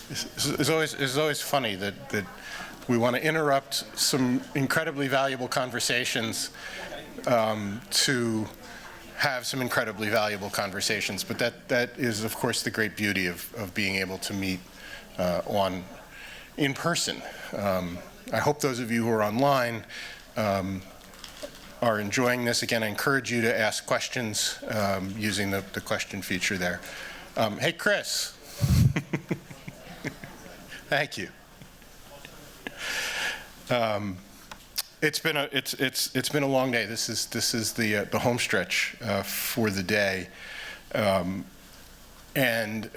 It's always funny that we want to interrupt some incredibly valuable conversations to have some incredibly valuable conversations. But that is, of course, the great beauty of being able to meet in person. I hope those of you who are online are enjoying this. Again, I encourage you to ask questions using the question feature there. Hey, Chris. Thank you. It's been a long day. This is the home stretch for the day, and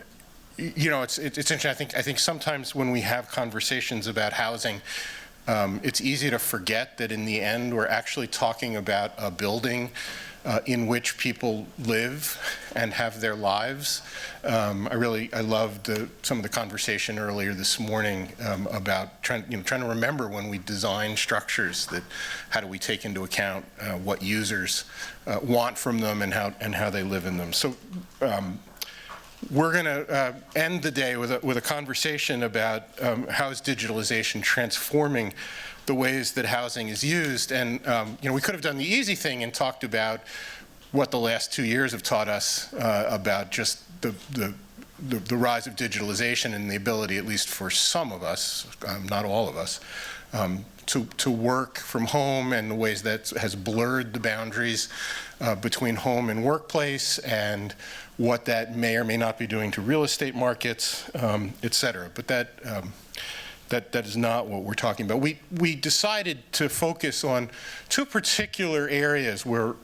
you know it's interesting. I think sometimes when we have conversations about housing, it's easy to forget that in the end we're actually talking about a building in which people live and have their lives. I loved some of the conversation earlier this morning about trying to remember when we design structures that how do we take into account what users want from them and how they live in them. So we're going to end the day with a conversation about how is digitalization transforming the ways that housing is used. And we could have done the easy thing and talked about what the last 2 years have taught us about just the rise of digitalization and the ability, at least for some of us, not all of us, to work from home, and the ways that has blurred the boundaries between home and workplace, and what that may or may not be doing to real estate markets, et cetera. But that is not what we're talking about. We decided to focus on two particular areas where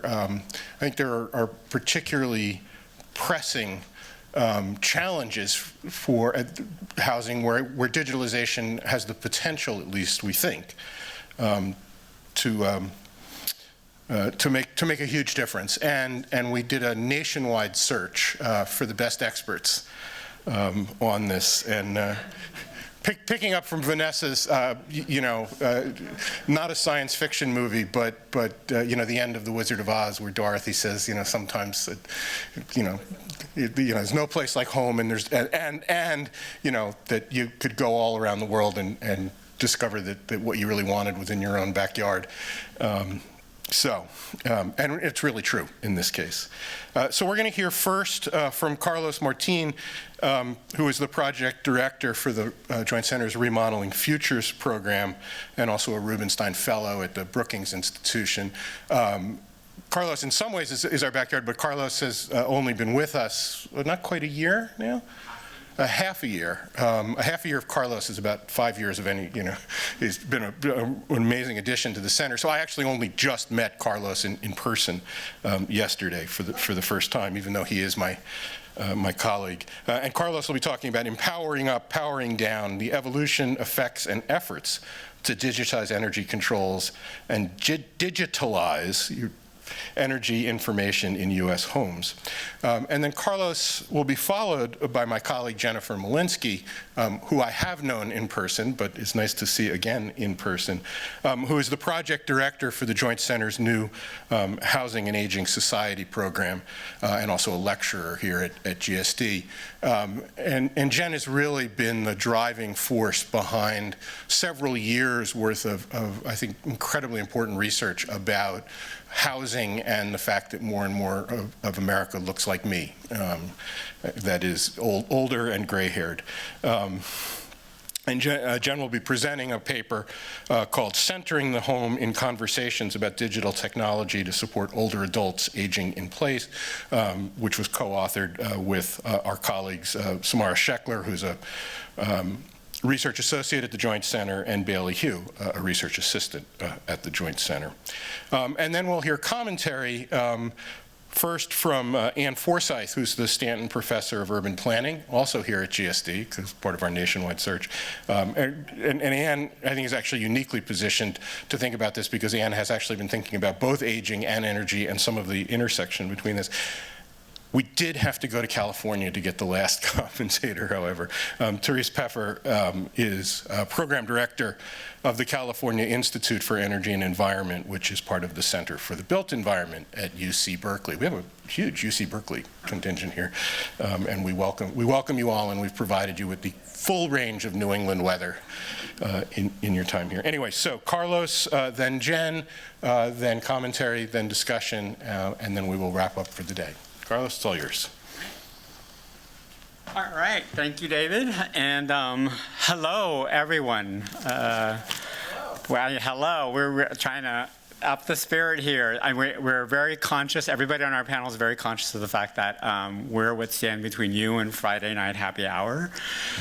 I think there are particularly pressing challenges for housing where digitalization has the potential, at least we think, to make a huge difference. And we did a nationwide search for the best experts on this. And picking up from Vanessa's, not a science fiction movie, but the end of The Wizard of Oz, where Dorothy says, sometimes, there's no place like home, and that you could go all around the world and discover that what you really wanted was in your own backyard. And it's really true in this case. So we're going to hear first from Carlos Martín, who is the project director for the Joint Center's Remodeling Futures program, and also a Rubenstein Fellow at the Brookings Institution. Carlos, in some ways, is our backyard, but Carlos has only been with us, not quite a year now? A half a year. A half a year of Carlos is about 5 years of any, he's been an amazing addition to the center. So I actually only just met Carlos in person yesterday for the first time, even though he is my colleague. And Carlos will be talking about empowering up, powering down, the evolution, effects, and efforts to digitize energy controls and digitalize energy information in U.S. homes. And then Carlos will be followed by my colleague Jennifer Molinsky, who I have known in person, but it's nice to see again in person, who is the project director for the Joint Center's new Housing and Aging Society program, and also a lecturer here at GSD. And Jen has really been the driving force behind several years worth of I think, incredibly important research about housing and the fact that more and more of America looks like me, that is older and gray-haired. And Jen will be presenting a paper called Centering the Home in Conversations about Digital Technology to Support Older Adults Aging in Place, which was co-authored with our colleagues Samara Scheckler, who's a research associate at the Joint Center, and Bailey Hugh, a research assistant at the Joint Center. And then we'll hear commentary first from Ann Forsyth, who's the Stanton Professor of Urban Planning, also here at GSD, because part of our nationwide search. And Ann, I think, is actually uniquely positioned to think about this, because Ann has actually been thinking about both aging and energy and some of the intersection between this. We did have to go to California to get the last commentator, however. Therese Peffer is Program Director of the California Institute for Energy and Environment, which is part of the Center for the Built Environment at UC Berkeley. We have a huge UC Berkeley contingent here, and we welcome you all, and we've provided you with the full range of New England weather in your time here. Anyway, so Carlos, then Jen, then commentary, then discussion, and then we will wrap up for the day. Carlos, it's all yours. All right, thank you, David, and hello, everyone. Well, hello. We're trying to up the spirit here. We're very conscious, everybody on our panel is very conscious of the fact that we're what stand between you and Friday night happy hour.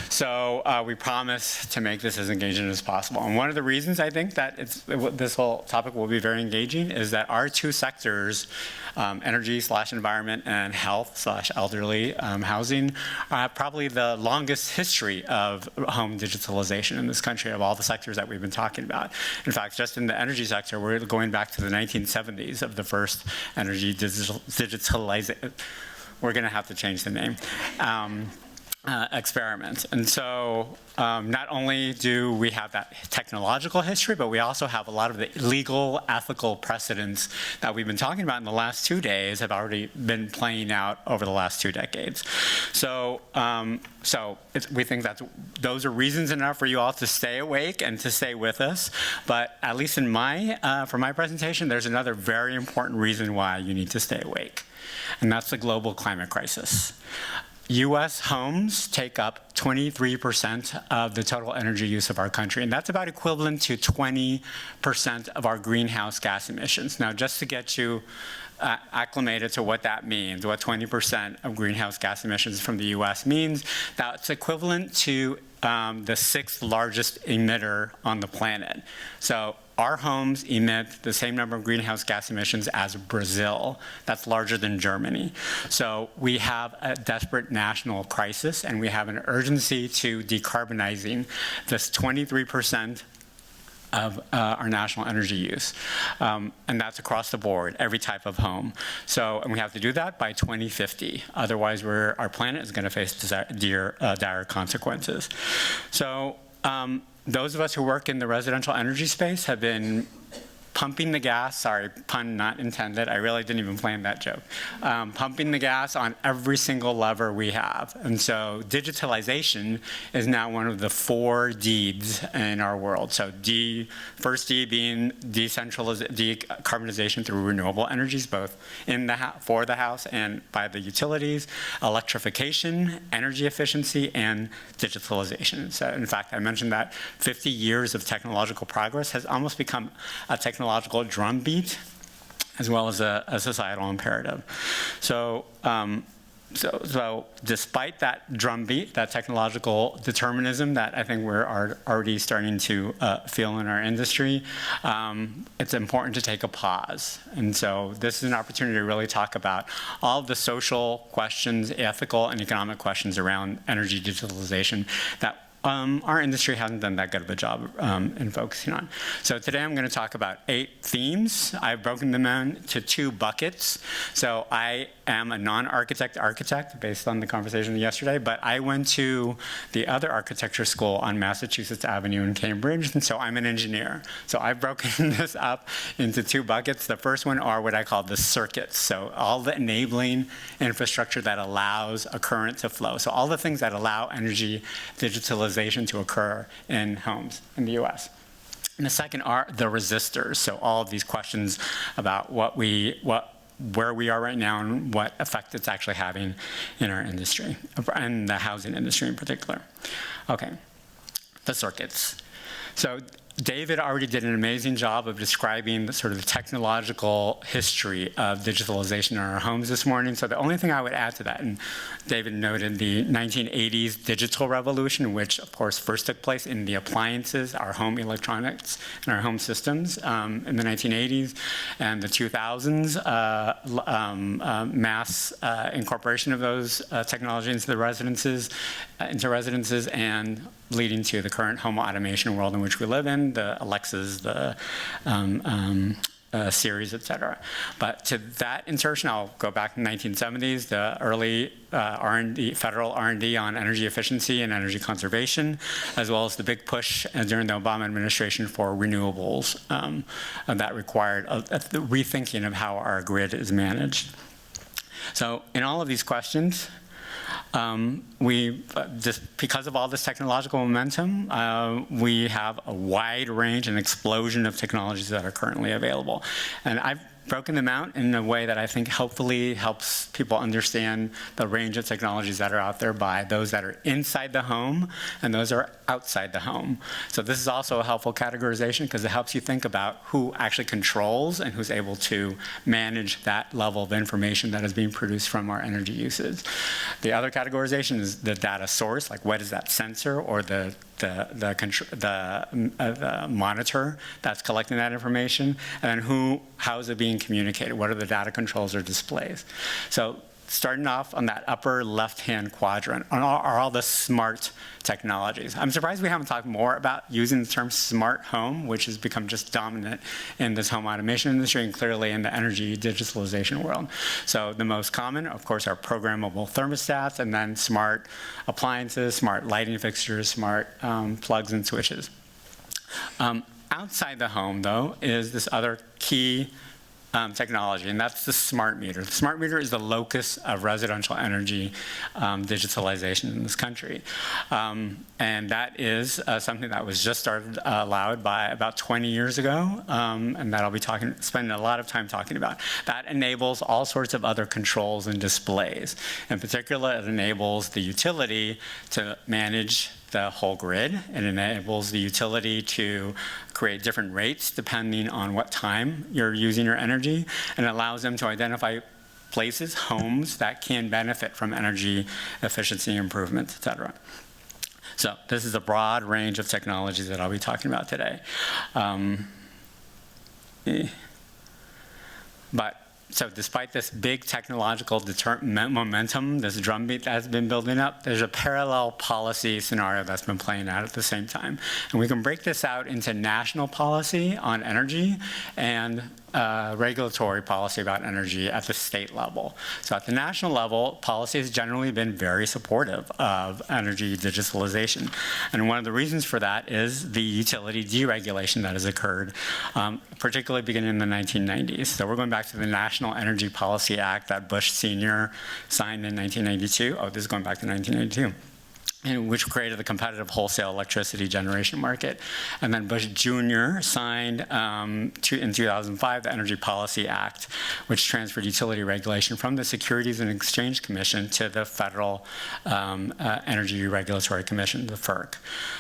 So we promise to make this as engaging as possible. And one of the reasons I think that this whole topic will be very engaging is that our two sectors, energy/environment and health/elderly housing, have probably the longest history of home digitalization in this country of all the sectors that we've been talking about. In fact, just in the energy sector, we're going back to the 1970s of the first energy digitalization. We're going to have to change the name. Experiment. And so not only do we have that technological history, but we also have a lot of the legal, ethical precedents that we've been talking about in the last 2 days have already been playing out over the last 2 decades. So, we think that those are reasons enough for you all to stay awake and to stay with us. But at least in for my presentation, there's another very important reason why you need to stay awake, and that's the global climate crisis. U.S. homes take up 23% of the total energy use of our country, and that's about equivalent to 20% of our greenhouse gas emissions. Now, just to get you acclimated to what that means, what 20% of greenhouse gas emissions from the U.S. means, that's equivalent to the 6th largest emitter on the planet. So our homes emit the same number of greenhouse gas emissions as Brazil. That's larger than Germany. So we have a desperate national crisis, and we have an urgency to decarbonizing this 23% of our national energy use. And that's across the board, every type of home. So, and we have to do that by 2050. Otherwise, our planet is going to face dire consequences. So, those of us who work in the residential energy space have been pumping the gas, sorry, pun not intended, I really didn't even plan that joke, pumping the gas on every single lever we have. And so digitalization is now one of the 4 Ds in our world. So first D being decarbonization through renewable energies, both for the house and by the utilities, electrification, energy efficiency, and digitalization. So in fact, I mentioned that 50 years of technological progress has almost become a technological drumbeat, as well as a societal imperative. So, so despite that drumbeat, that technological determinism that I think we're already starting to feel in our industry, it's important to take a pause. And so this is an opportunity to really talk about all of the social questions, ethical and economic questions around energy digitalization that our industry hasn't done that good of a job in focusing on. So today I'm going to talk about 8 themes. I've broken them into 2 buckets. So I am a non-architect architect based on the conversation yesterday, but I went to the other architecture school on Massachusetts Avenue in Cambridge, and so I'm an engineer. So I've broken this up into 2 buckets. The first one are what I call the circuits. So all the enabling infrastructure that allows a current to flow. So all the things that allow energy digitalization to occur in homes in the U.S. And the second are the resistors. So all of these questions about where we are right now and what effect it's actually having in our industry, and the housing industry in particular. Okay, the circuits. So David already did an amazing job of describing the sort of the technological history of digitalization in our homes this morning. So the only thing I would add to that, and David noted the 1980s digital revolution, which of course first took place in the appliances, our home electronics, and our home systems in the 1980s, and the 2000s mass incorporation of those technologies into residences, and leading to the current home automation world in which we live in, the Alexas, the series, et cetera. But to that insertion, I'll go back to the 1970s, the early R&D, federal R&D on energy efficiency and energy conservation, as well as the big push during the Obama administration for renewables that required the rethinking of how our grid is managed. So in all of these questions, just because of all this technological momentum, we have a wide range and explosion of technologies that are currently available. And I've broken them out in a way that I think hopefully helps people understand the range of technologies that are out there by those that are inside the home and those that are outside the home. So this is also a helpful categorization because it helps you think about who actually controls and who's able to manage that level of information that is being produced from our energy uses. The other categorization is the data source, like what is that sensor or the monitor that's collecting that information, and then how is it being communicated? What are the data controls or displays? So starting off on that upper left-hand quadrant are all the smart technologies. I'm surprised we haven't talked more about using the term smart home, which has become just dominant in this home automation industry and clearly in the energy digitalization world. So the most common, of course, are programmable thermostats, and then smart appliances, smart lighting fixtures, smart plugs and switches. Outside the home, though, is this other key technology, and that's the smart meter. The smart meter is the locus of residential energy digitalization in this country. And that is something that was just allowed by about 20 years ago, and that I'll be spending a lot of time talking about. That enables all sorts of other controls and displays. In particular, it enables the utility to manage the whole grid. It enables the utility to create different rates depending on what time you're using your energy, and it allows them to identify places, homes, that can benefit from energy efficiency improvements, et cetera. So this is a broad range of technologies that I'll be talking about today. So despite this big technological momentum, this drumbeat that has been building up, there's a parallel policy scenario that's been playing out at the same time. And we can break this out into national policy on energy and regulatory policy about energy at the state level. So at the national level, policy has generally been very supportive of energy digitalization. And one of the reasons for that is the utility deregulation that has occurred, particularly beginning in the 1990s. So we're going back to the National Energy Policy Act that Bush Sr. signed in 1992. Oh, this is going back to 1992. Which created the competitive wholesale electricity generation market. And then Bush Jr. signed in 2005 the Energy Policy Act, which transferred utility regulation from the Securities and Exchange Commission to the Federal Energy Regulatory Commission, the FERC.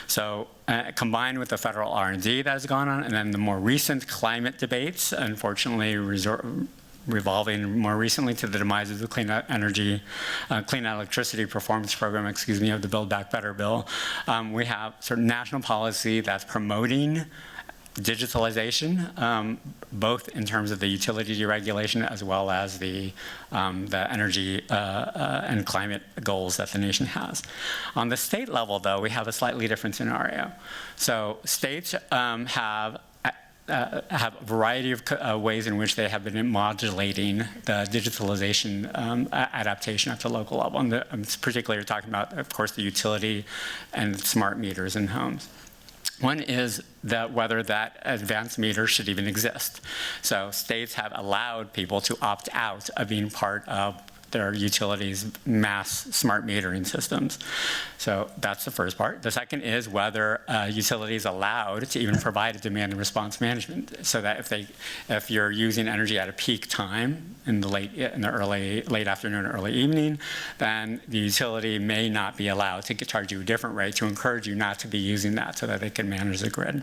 So combined with the federal R&D that has gone on, and then the more recent climate debates, unfortunately revolving more recently to the demise of the Clean Electricity Performance Program, of the Build Back Better bill. We have sort of national policy that's promoting digitalization, both in terms of the utility deregulation as well as the energy and climate goals that the nation has. On the state level, though, we have a slightly different scenario. So states have a variety of ways in which they have been modulating the digitalization adaptation at the local level. And I'm particularly talking about, of course, the utility and smart meters in homes. One is whether that advanced meter should even exist. So states have allowed people to opt out of being part of their utilities' mass smart metering systems. So that's the first part. The second is whether utility is allowed to even provide a demand and response management, so that if you're using energy at a peak time in the late afternoon or early evening, then the utility may not be allowed to charge you a different rate to encourage you not to be using that, so that they can manage the grid.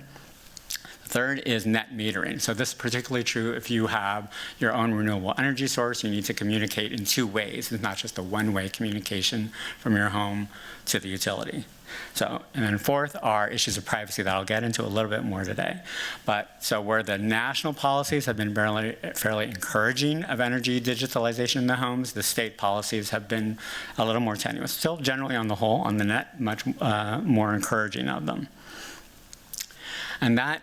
Third is net metering. So this is particularly true if you have your own renewable energy source. You need to communicate in two ways. It's not just a one-way communication from your home to the utility. So, and then fourth are issues of privacy that I'll get into a little bit more today. So where the national policies have been fairly encouraging of energy digitalization in the homes, the state policies have been a little more tenuous. Still generally on the whole, on the net, much more encouraging of them. And that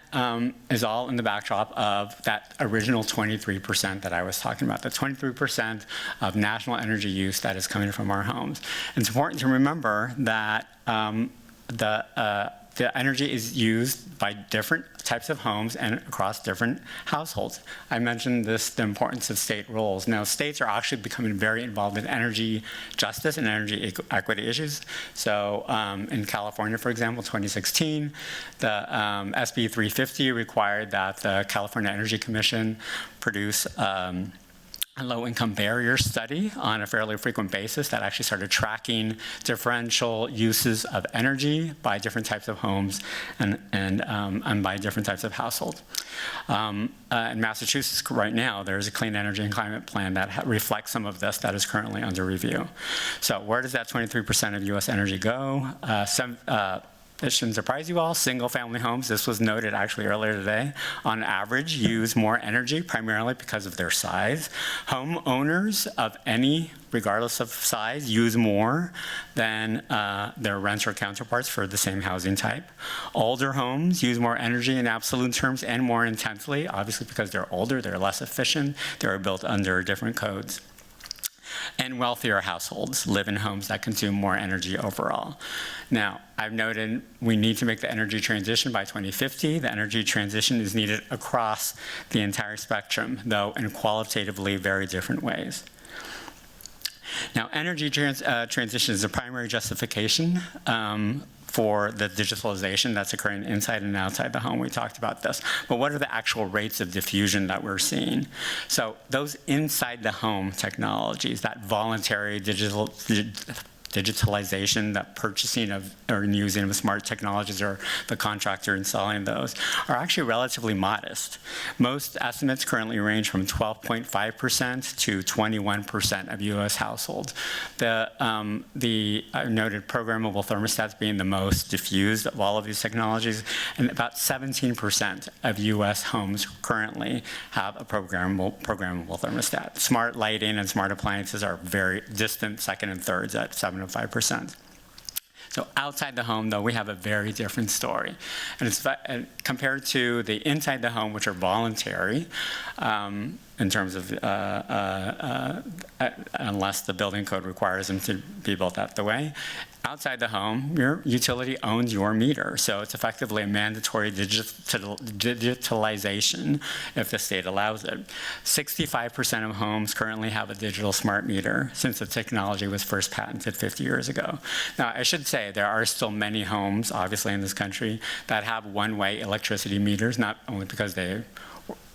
is all in the backdrop of that original 23% that I was talking about, the 23% of national energy use that is coming from our homes. And it's important to remember that the energy is used by different types of homes and across different households. I mentioned the importance of state roles. Now, states are actually becoming very involved in energy justice and energy equity issues. So in California, for example, 2016, the SB 350 required that the California Energy Commission produce a low-income barrier study on a fairly frequent basis that actually started tracking differential uses of energy by different types of homes and by different types of households. In Massachusetts right now, there's a clean energy and climate plan that reflects some of this that is currently under review. So where does that 23% of US energy go? It shouldn't surprise you all, single-family homes, this was noted actually earlier today, on average use more energy primarily because of their size. Homeowners of any, regardless of size, use more than their renter counterparts for the same housing type. Older homes use more energy in absolute terms and more intensely, obviously because they're older, they're less efficient, they're built under different codes. And wealthier households live in homes that consume more energy overall. Now, I've noted we need to make the energy transition by 2050. The energy transition is needed across the entire spectrum, though in qualitatively very different ways. Now, energy transition is a primary justification for the digitalization that's occurring inside and outside the home. We talked about this. But what are the actual rates of diffusion that we're seeing? So those inside the home technologies, that voluntary digitalization, that purchasing of or using of smart technologies or the contractor installing those are actually relatively modest. Most estimates currently range from 12.5% to 21% of US households. The noted programmable thermostats being the most diffused of all of these technologies, and about 17% of US homes currently have a programmable thermostat. Smart lighting and smart appliances are very distant second and thirds at 7 and 5%. So outside the home, though, we have a very different story. And it's compared to the inside the home, which are voluntary, in terms of, unless the building code requires them to be built that way. Outside the home, your utility owns your meter. So it's effectively a mandatory digitalization if the state allows it. 65% of homes currently have a digital smart meter since the technology was first patented 50 years ago. Now, I should say there are still many homes, obviously in this country, that have one-way electricity meters, not only because they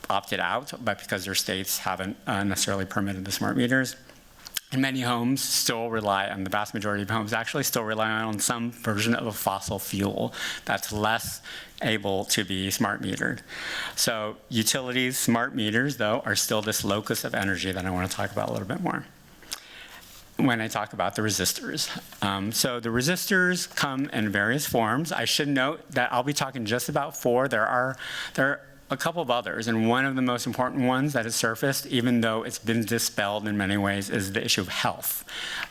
opted out, but because their states haven't necessarily permitted the smart meters. And many homes still rely on, the vast majority of homes actually still rely on some version of a fossil fuel that's less able to be smart metered. So utilities, smart meters, though, are still this locus of energy that I want to talk about a little bit more when I talk about the resistors. So the resistors come in various forms. I should note that I'll be talking just about 4. There are a couple of others, and one of the most important ones that has surfaced, even though it's been dispelled in many ways, is the issue of health.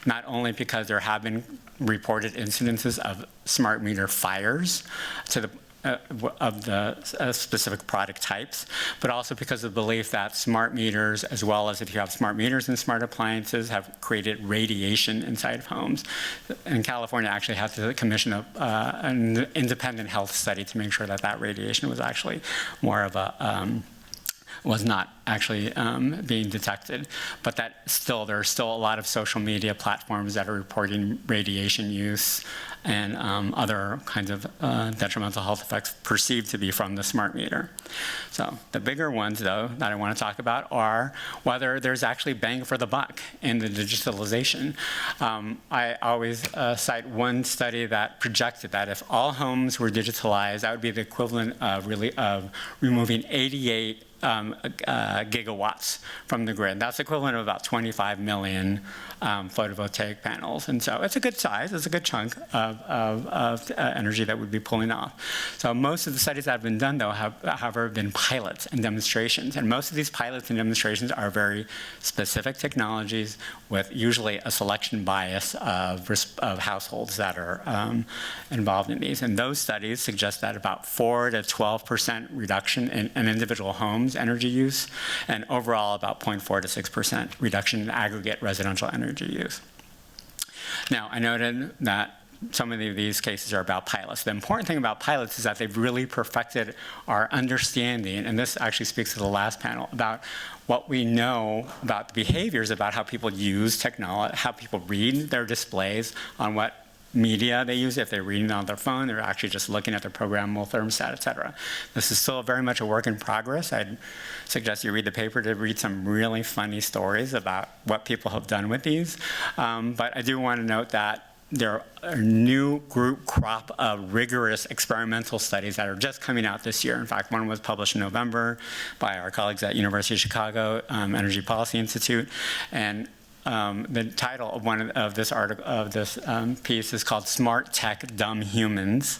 Not only because there have been reported incidences of smart meter fires to the of the specific product types, but also because of the belief that smart meters, as well as if you have smart meters and smart appliances, have created radiation inside of homes. And California actually had to commission an independent health study to make sure that that radiation was actually more of a was not actually being detected, but that still, there are still a lot of social media platforms that are reporting radiation use and other kinds of detrimental health effects perceived to be from the smart meter. So the bigger ones, though, that I want to talk about are whether there's actually bang for the buck in the digitalization. I always cite one study that projected that if all homes were digitalized, that would be the equivalent of removing 88 gigawatts from the grid. That's equivalent of about 25 million photovoltaic panels. And so it's a good size, it's a good chunk of energy that we'd be pulling off. So most of the studies that have been done, though, have, however, been pilots and demonstrations. And most of these pilots and demonstrations are very specific technologies with usually a selection bias of households that are involved in these. And those studies suggest that about 4 to 12% reduction in individual homes' energy use, and overall about 0.4 to 6% reduction in aggregate residential energy use. Now, I noted that some of these cases are about pilots. The important thing about pilots is that they've really perfected our understanding, and this actually speaks to the last panel, about what we know about the behaviors about how people use technology, how people read their displays, on what media they use. If they're reading on their phone, they're actually just looking at their programmable thermostat, et cetera. This is still very much a work in progress. I'd suggest you read the paper to read some really funny stories about what people have done with these. But I do want to note that there are a new crop of rigorous experimental studies that are just coming out this year. In fact, one was published in November by our colleagues at University of Chicago Energy Policy Institute. And the title of one of this article, of this piece, is called "Smart Tech, Dumb Humans,"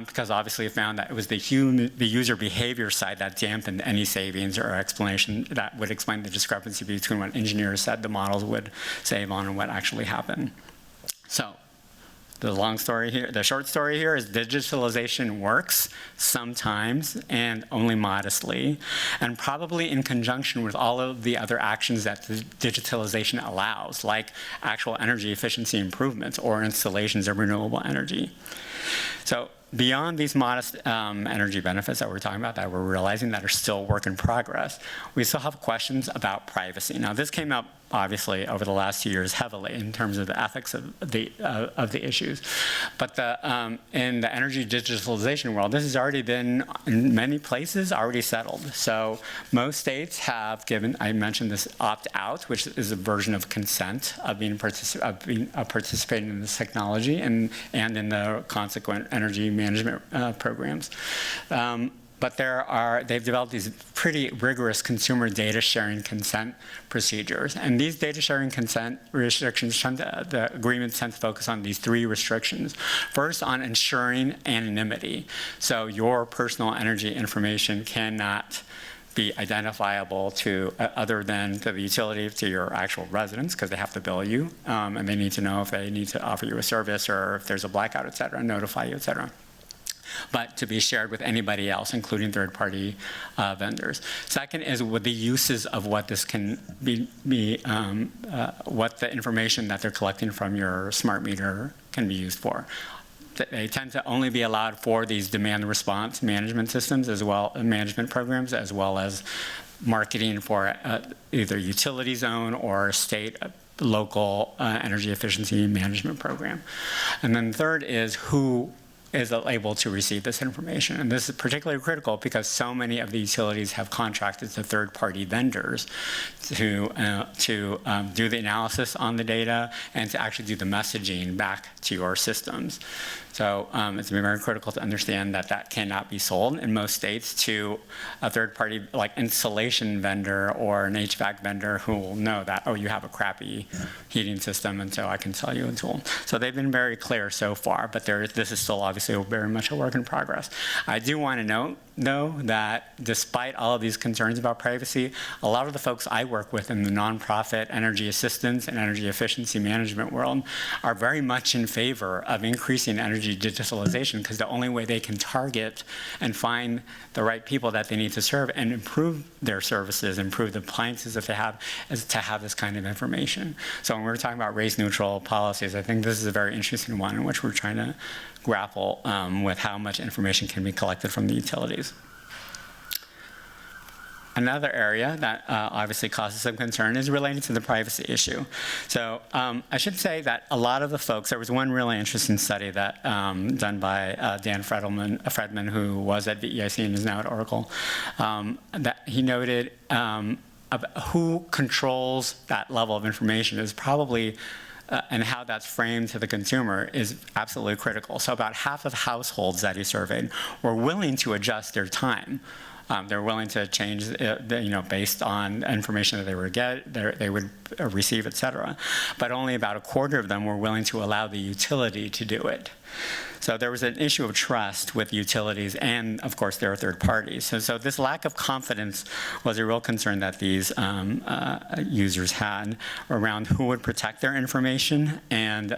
because obviously it found that it was the user behavior side that dampened any savings or explanation that would explain the discrepancy between what engineers said the models would save on and what actually happened. So, the long story here, the short story here is digitalization works sometimes and only modestly, and probably in conjunction with all of the other actions that the digitalization allows, like actual energy efficiency improvements or installations of renewable energy. So beyond these modest energy benefits that we're talking about, that we're realizing that are still work in progress, we still have questions about privacy. Now, this came up obviously over the last 2 years heavily in terms of the ethics of the issues. But in the energy digitalization world, this has already been, in many places, already settled. So most states have given, I mentioned this opt-out, which is a version of consent of participating in this technology and in the consequent energy management programs. But they've developed these pretty rigorous consumer data sharing consent procedures. And these data sharing consent restrictions, the agreements tend to focus on these 3 restrictions. First, on ensuring anonymity. So your personal energy information cannot be identifiable to other than to the utility, to your actual residents, because they have to bill you, and they need to know if they need to offer you a service or if there's a blackout, et cetera, notify you, et cetera. But to be shared with anybody else, including third-party vendors. Second is with the uses of what this can what the information that they're collecting from your smart meter can be used for. They tend to only be allowed for these demand response management systems, as well as management programs, as well as marketing for either utility zone or state local energy efficiency management program. And then third is who is able to receive this information. And this is particularly critical because so many of the utilities have contracted to third-party vendors to do the analysis on the data and to actually do the messaging back to your systems. So it's very critical to understand that that cannot be sold in most states to a third-party, like installation vendor or an HVAC vendor who will know that, oh, you have a crappy heating system, and so I can sell you a tool. So they've been very clear so far, but this is still obviously very much a work in progress. I do want to note, though, that despite all of these concerns about privacy, a lot of the folks I work with in the nonprofit energy assistance and energy efficiency management world are very much in favor of increasing energy digitalization, because the only way they can target and find the right people that they need to serve and improve their services, improve the appliances that they have, is to have this kind of information. So when we're talking about race-neutral policies, I think this is a very interesting one in which we're trying to grapple with how much information can be collected from the utilities. Another area that obviously causes some concern is related to the privacy issue. So I should say that a lot of the folks, there was one really interesting study that done by Dan Fredman, who was at VEIC and is now at Oracle, that he noted who controls that level of information is probably and how that's framed to the consumer is absolutely critical. So about half of households that he surveyed were willing to adjust their time They're willing to change, based on information that they would get, they would receive, et cetera. But only about a quarter of them were willing to allow the utility to do it. So there was an issue of trust with utilities and, of course, there are third parties. So this lack of confidence was a real concern that these users had around who would protect their information and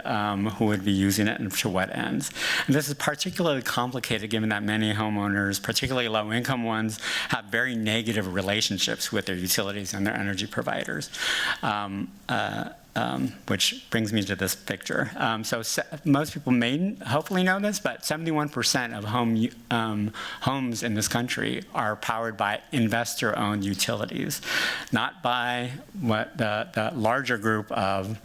who would be using it and to what ends. And this is particularly complicated given that many homeowners, particularly low-income ones, have very negative relationships with their utilities and their energy providers. Which brings me to this picture. Most people may hopefully know this, but 71% of homes in this country are powered by investor-owned utilities, not by what the larger group of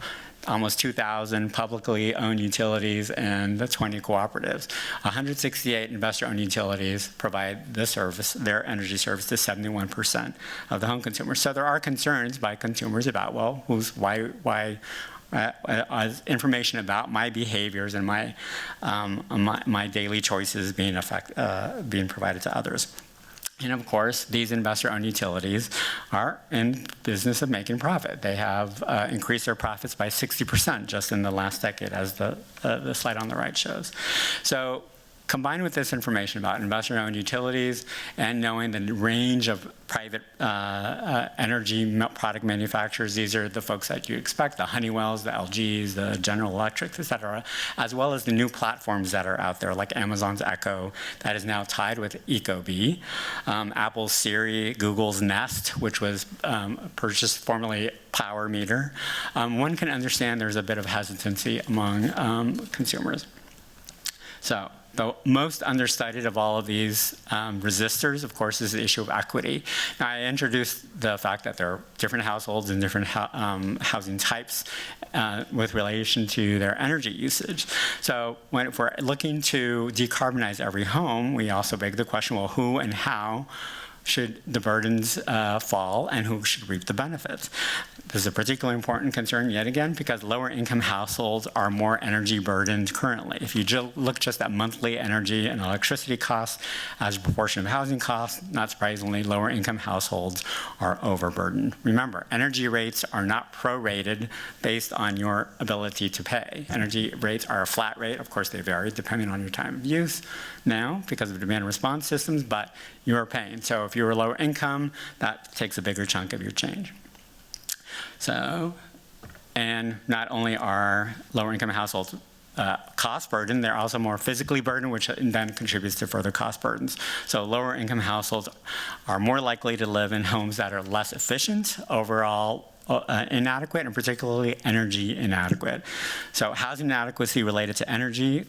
almost 2,000 publicly owned utilities and the 20 cooperatives. 168 investor-owned utilities provide this service, their energy service, to 71% of the home consumers. So there are concerns by consumers about, well, why information about my behaviors and my daily choices being provided to others. And of course, these investor-owned utilities are in business of making profit. They have increased their profits by 60% just in the last decade, as the slide on the right shows. So combined with this information about investor-owned utilities and knowing the range of private energy product manufacturers, these are the folks that you expect, the Honeywells, the LGs, the General Electrics, et cetera, as well as the new platforms that are out there, like Amazon's Echo, that is now tied with Ecobee, Apple's Siri, Google's Nest, which was purchased formerly Power Meter. One can understand there's a bit of hesitancy among consumers. So the most understudied of all of these resistors, of course, is the issue of equity. Now, I introduced the fact that there are different households and different housing types with relation to their energy usage. So if we're looking to decarbonize every home, we also beg the question, well, who and how should the burdens fall and who should reap the benefits? This is a particularly important concern, yet again, because lower income households are more energy burdened currently. If you look just at monthly energy and electricity costs as a proportion of housing costs, not surprisingly, lower income households are overburdened. Remember, energy rates are not prorated based on your ability to pay. Energy rates are a flat rate. Of course, they vary depending on your time of use now because of demand response systems, but you're paying. So if you're lower income, that takes a bigger chunk of your change. So, and not only are lower income households cost burdened, they're also more physically burdened, which then contributes to further cost burdens. So lower income households are more likely to live in homes that are less efficient, overall inadequate, and particularly energy inadequate. So housing inadequacy related to energy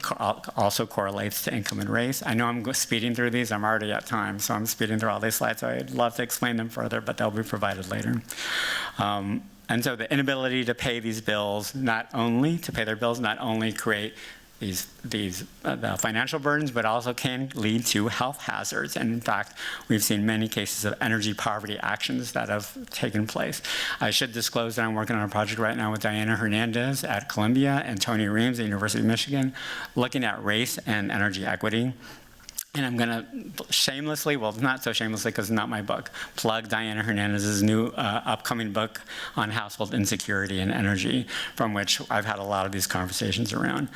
also correlates to income and race. I know I'm speeding through these. I'm already at time, so I'm speeding through all these slides. So I'd love to explain them further, but they'll be provided later. And so the inability to pay these bills, not only create the financial burdens, but also can lead to health hazards. And in fact, we've seen many cases of energy poverty actions that have taken place. I should disclose that I'm working on a project right now with Diana Hernandez at Columbia and Tony Reams at the University of Michigan, looking at race and energy equity. And I'm going to shamelessly, well, not so shamelessly because it's not my book, plug Diana Hernandez's new upcoming book on household insecurity and energy, from which I've had a lot of these conversations around.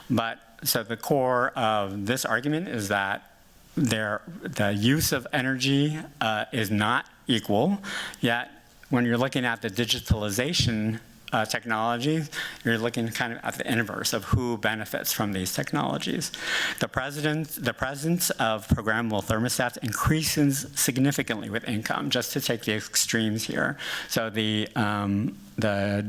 But so the core of this argument is that the use of energy is not equal, yet when you're looking at the digitalization technologies, you're looking kind of at the inverse of who benefits from these technologies. The presence of programmable thermostats increases significantly with income, just to take the extremes here. So the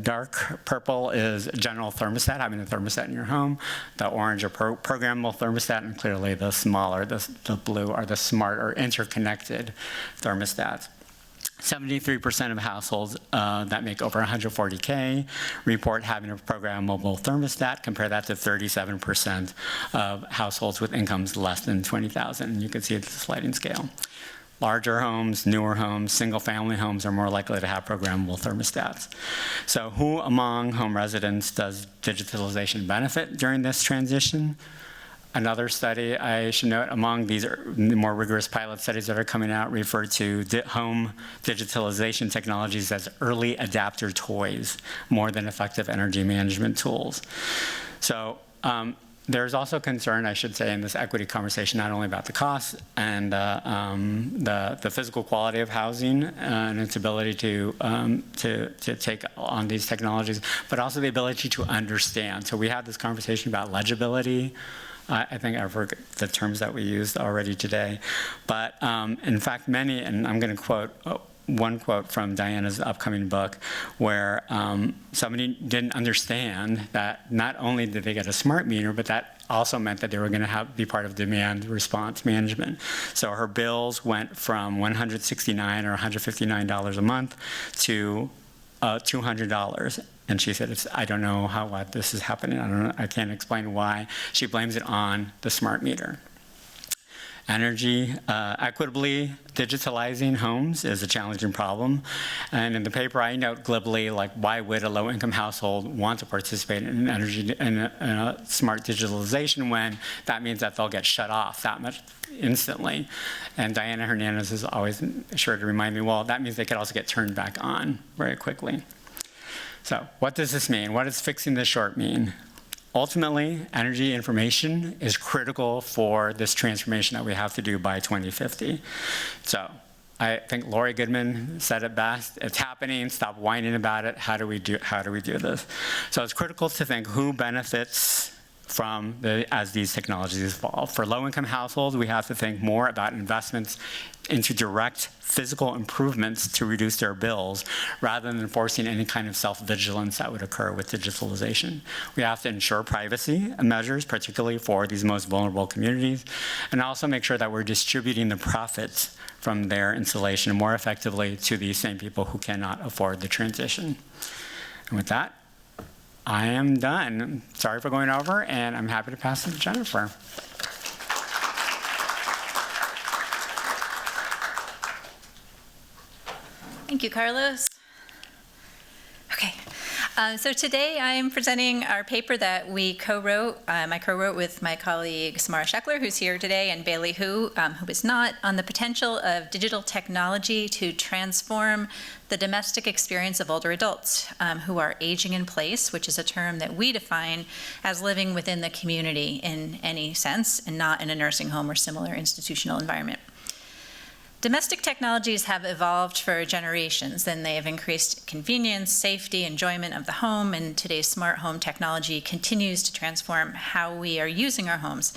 dark purple is general thermostat, having a thermostat in your home. The orange are programmable thermostat, and clearly the smaller, the blue, are the smart or interconnected thermostats. 73% of households that make over 140K report having a programmable thermostat. Compare that to 37% of households with incomes less than 20,000. And you can see it's a sliding scale. Larger homes, newer homes, single-family homes are more likely to have programmable thermostats. So who among home residents does digitalization benefit during this transition? Another study I should note among these more rigorous pilot studies that are coming out refer to home digitalization technologies as early adapter toys more than effective energy management tools. So there's also concern, I should say, in this equity conversation, not only about the cost and the physical quality of housing and its ability to take on these technologies, but also the ability to understand. So we had this conversation about legibility. I think I forgot the terms that we used already today. But in fact, many, and I'm going to quote one quote from Diana's upcoming book, where somebody didn't understand that not only did they get a smart meter, but that also meant that they were going to be part of demand response management. So her bills went from $169 or $159 a month to $200. And she said, I don't know why this is happening. I can't explain why. She blames it on the smart meter. Energy, equitably digitalizing homes is a challenging problem. And in the paper, I note glibly, like, why would a low-income household want to participate in a smart digitalization when that means that they'll get shut off that much instantly? And Diana Hernandez is always sure to remind me, well, that means they could also get turned back on very quickly. So what does this mean? What does fixing this short mean? Ultimately, energy information is critical for this transformation that we have to do by 2050. So I think Laurie Goodman said it best. It's happening. Stop whining about it. How do we do this? So it's critical to think who benefits from as these technologies evolve. For low-income households, we have to think more about investments into direct physical improvements to reduce their bills rather than enforcing any kind of self-vigilance that would occur with digitalization. We have to ensure privacy measures, particularly for these most vulnerable communities, and also make sure that we're distributing the profits from their installation more effectively to these same people who cannot afford the transition. And with that, I am done. Sorry for going over, and I'm happy to pass it to Jennifer. Thank you, Carlos. Okay, so today I'm presenting our paper that we co-wrote. I co-wrote with my colleague Samara Scheckler, who's here today, and Bailey who is not, on the potential of digital technology to transform the domestic experience of older adults who are aging in place, which is a term that we define as living within the community in any sense and not in a nursing home or similar institutional environment. Domestic technologies have evolved for generations, and they have increased convenience, safety, enjoyment of the home, and today's smart home technology continues to transform how we are using our homes.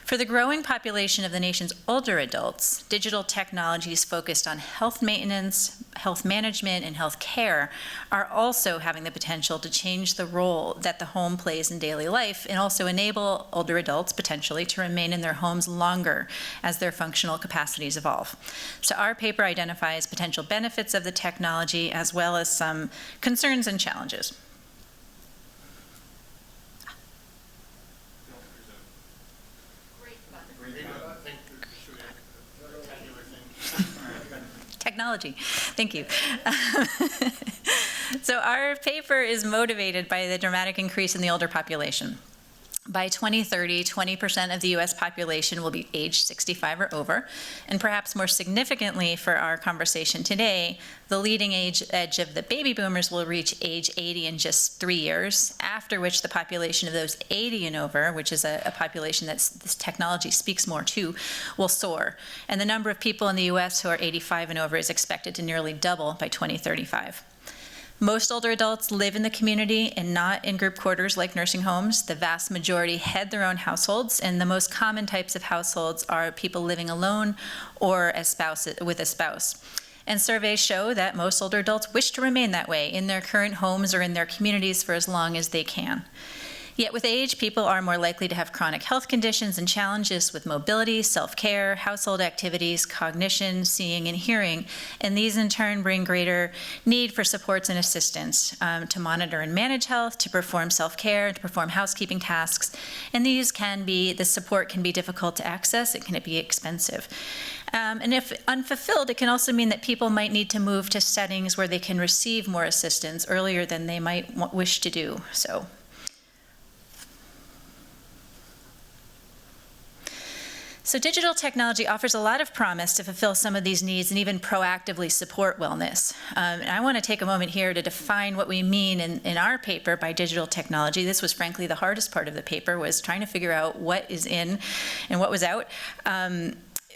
For the growing population of the nation's older adults, digital technologies focused on health maintenance, health management, and health care are also having the potential to change the role that the home plays in daily life and also enable older adults potentially to remain in their homes longer as their functional capacities evolve. So our paper identifies potential benefits of the technology as well as some concerns and challenges. Technology. Thank you. So our paper is motivated by the dramatic increase in the older population. By 2030, 20% of the US population will be age 65 or over, and perhaps more significantly for our conversation today, the leading edge of the baby boomers will reach age 80 in just 3 years, after which the population of those 80 and over, which is a population that this technology speaks more to, will soar. And the number of people in the US who are 85 and over is expected to nearly double by 2035. Most older adults live in the community and not in group quarters like nursing homes. The vast majority head their own households, and the most common types of households are people living alone or with a spouse. And surveys show that most older adults wish to remain that way in their current homes or in their communities for as long as they can. Yet with age, people are more likely to have chronic health conditions and challenges with mobility, self-care, household activities, cognition, seeing, and hearing. And these in turn bring greater need for supports and assistance to monitor and manage health, to perform self-care, to perform housekeeping tasks. And the support can be difficult to access, it can be expensive. And if unfulfilled, it can also mean that people might need to move to settings where they can receive more assistance earlier than they might wish to do so. So digital technology offers a lot of promise to fulfill some of these needs and even proactively support wellness. And I want to take a moment here to define what we mean in our paper by digital technology. This was frankly the hardest part of the paper, was trying to figure out what is in and what was out.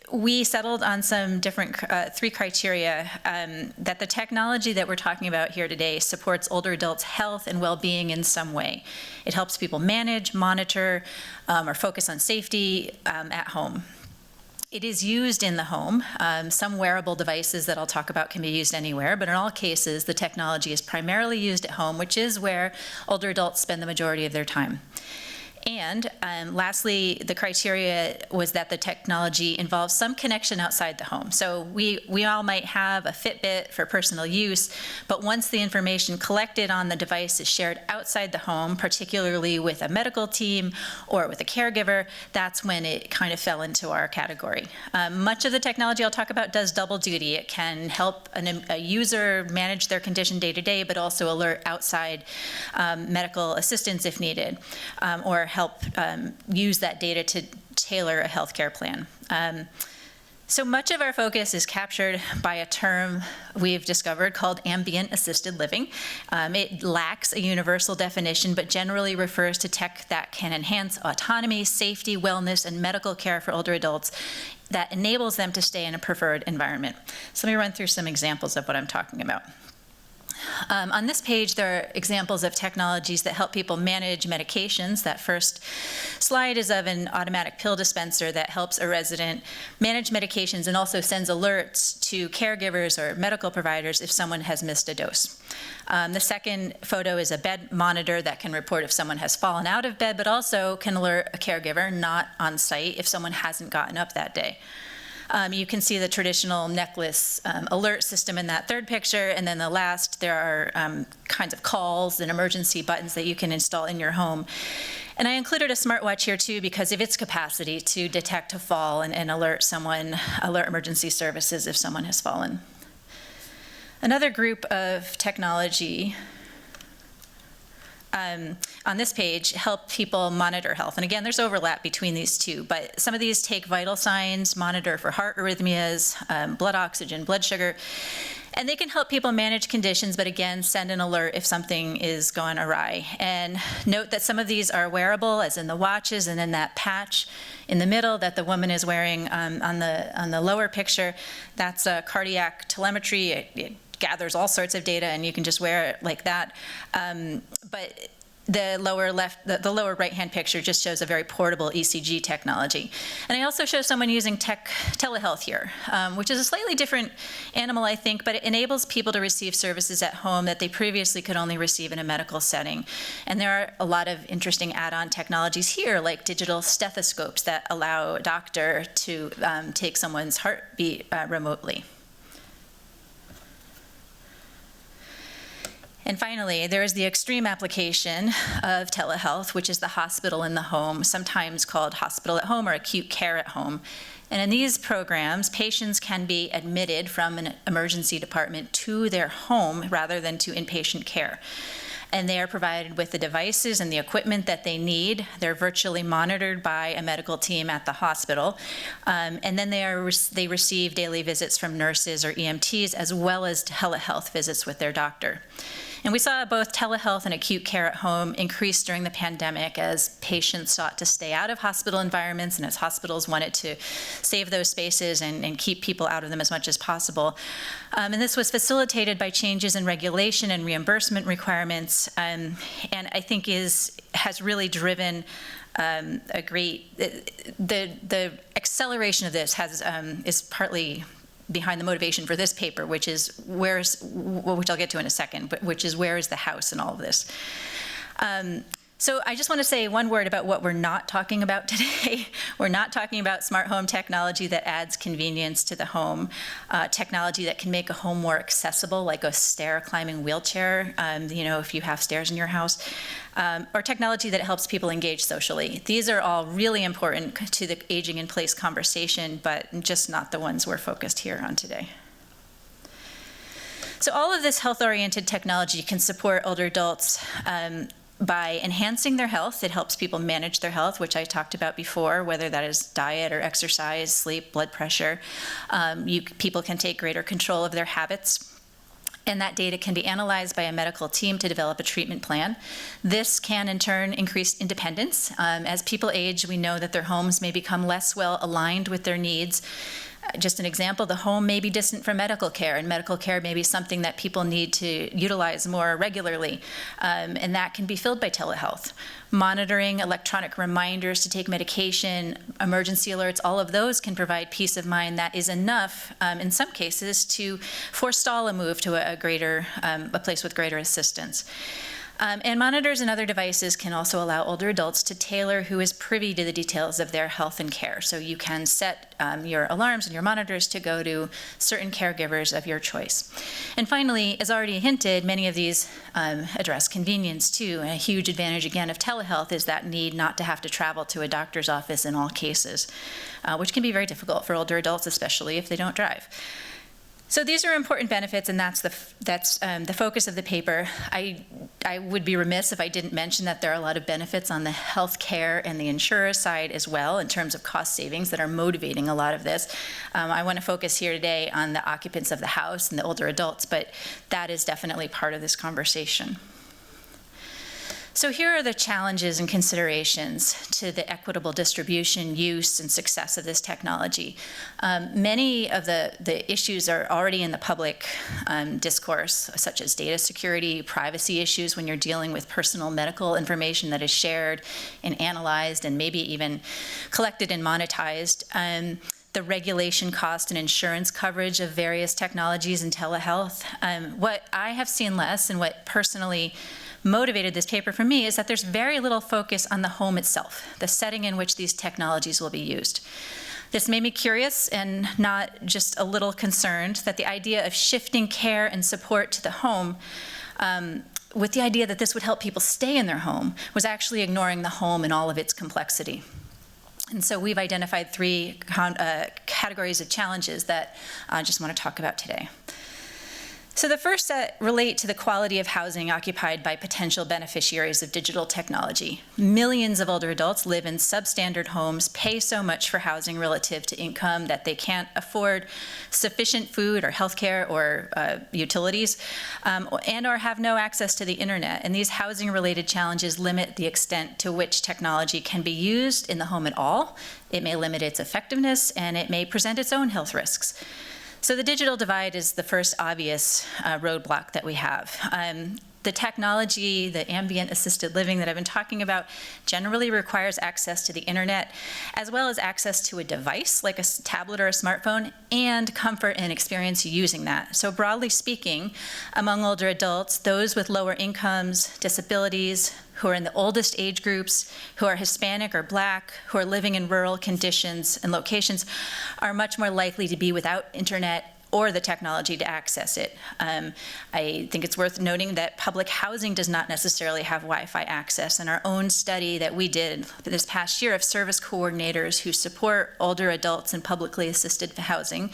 We settled on some different three criteria, that the technology that we're talking about here today supports older adults' health and well-being in some way. It helps people manage, monitor, or focus on safety at home. It is used in the home. Some wearable devices that I'll talk about can be used anywhere, but in all cases, the technology is primarily used at home, which is where older adults spend the majority of their time. And lastly, the criteria was that the technology involves some connection outside the home. So we all might have a Fitbit for personal use, but once the information collected on the device is shared outside the home, particularly with a medical team or with a caregiver, that's when it kind of fell into our category. Much of the technology I'll talk about does double duty. It can help a user manage their condition day to day, but also alert outside medical assistance if needed, or help use that data to tailor a healthcare plan. So much of our focus is captured by a term we've discovered called ambient assisted living. It lacks a universal definition, but generally refers to tech that can enhance autonomy, safety, wellness, and medical care for older adults that enables them to stay in a preferred environment. So let me run through some examples of what I'm talking about. On this page, there are examples of technologies that help people manage medications. That first slide is of an automatic pill dispenser that helps a resident manage medications and also sends alerts to caregivers or medical providers if someone has missed a dose. The second photo is a bed monitor that can report if someone has fallen out of bed, but also can alert a caregiver not on site if someone hasn't gotten up that day. You can see the traditional necklace alert system in that third picture, and then the last, there are kinds of calls and emergency buttons that you can install in your home. And I included a smartwatch here too because of its capacity to detect a fall and alert emergency services if someone has fallen. Another group of technology on this page help people monitor health. And again, there's overlap between these two, but some of these take vital signs, monitor for heart arrhythmias, blood oxygen, blood sugar, and they can help people manage conditions, but again, send an alert if something is going awry. And note that some of these are wearable, as in the watches, and then that patch in the middle that the woman is wearing on the lower picture, that's a cardiac telemetry. It gathers all sorts of data, and you can just wear it like that. But the lower right-hand picture just shows a very portable ECG technology. And I also show someone using telehealth here, which is a slightly different animal, I think, but it enables people to receive services at home that they previously could only receive in a medical setting. And there are a lot of interesting add-on technologies here, like digital stethoscopes that allow a doctor to take someone's heartbeat remotely. And finally, there is the extreme application of telehealth, which is the hospital in the home, sometimes called hospital at home or acute care at home. And in these programs, patients can be admitted from an emergency department to their home rather than to inpatient care. And they are provided with the devices and the equipment that they need. They're virtually monitored by a medical team at the hospital. And then they receive daily visits from nurses or EMTs, as well as telehealth visits with their doctor. And we saw both telehealth and acute care at home increase during the pandemic as patients sought to stay out of hospital environments and as hospitals wanted to save those spaces and keep people out of them as much as possible. And this was facilitated by changes in regulation and reimbursement requirements, and I think has really driven the acceleration of this is partly behind the motivation for this paper, which is which I'll get to in a second, but which is where is the house in all of this. So I just want to say one word about what we're not talking about today. We're not talking about smart home technology that adds convenience to the home, technology that can make a home more accessible, like a stair climbing wheelchair, if you have stairs in your house, or technology that helps people engage socially. These are all really important to the aging in place conversation, but just not the ones we're focused here on today. So all of this health-oriented technology can support older adults by enhancing their health. It helps people manage their health, which I talked about before, whether that is diet or exercise, sleep, blood pressure. People can take greater control of their habits. And that data can be analyzed by a medical team to develop a treatment plan. This can, in turn, increase independence. As people age, we know that their homes may become less well aligned with their needs. Just an example, the home may be distant from medical care, and medical care may be something that people need to utilize more regularly, and that can be filled by telehealth. Monitoring, electronic reminders to take medication, emergency alerts, all of those can provide peace of mind that is enough, in some cases, to forestall a move to a place with greater assistance. And monitors and other devices can also allow older adults to tailor who is privy to the details of their health and care. So you can set your alarms and your monitors to go to certain caregivers of your choice. And finally, as already hinted, many of these address convenience too. And a huge advantage, again, of telehealth is that need not to have to travel to a doctor's office in all cases, which can be very difficult for older adults, especially if they don't drive. So these are important benefits, and that's the focus of the paper. I would be remiss if I didn't mention that there are a lot of benefits on the health care and the insurer side as well in terms of cost savings that are motivating a lot of this. I want to focus here today on the occupants of the house and the older adults, but that is definitely part of this conversation. So here are the challenges and considerations to the equitable distribution, use, and success of this technology. Many of the issues are already in the public discourse, such as data security, privacy issues when you're dealing with personal medical information that is shared and analyzed and maybe even collected and monetized. The regulation cost and insurance coverage of various technologies and telehealth. What I have seen less, and what personally motivated this paper for me, is that there's very little focus on the home itself, the setting in which these technologies will be used. This made me curious and not just a little concerned that the idea of shifting care and support to the home with the idea that this would help people stay in their home was actually ignoring the home and all of its complexity. And so we've identified three categories of challenges that I just want to talk about today. So the first set relate to the quality of housing occupied by potential beneficiaries of digital technology. Millions of older adults live in substandard homes, pay so much for housing relative to income that they can't afford sufficient food or healthcare or utilities, and or have no access to the internet. And these housing-related challenges limit the extent to which technology can be used in the home at all. It may limit its effectiveness, and it may present its own health risks. So the digital divide is the first obvious roadblock that we have. The technology, the ambient assisted living that I've been talking about, generally requires access to the internet, as well as access to a device like a tablet or a smartphone, and comfort and experience using that. So broadly speaking, among older adults, those with lower incomes, disabilities, who are in the oldest age groups, who are Hispanic or Black, who are living in rural conditions and locations, are much more likely to be without internet or the technology to access it. I think it's worth noting that public housing does not necessarily have Wi-Fi access. And our own study that we did this past year of service coordinators who support older adults in publicly assisted housing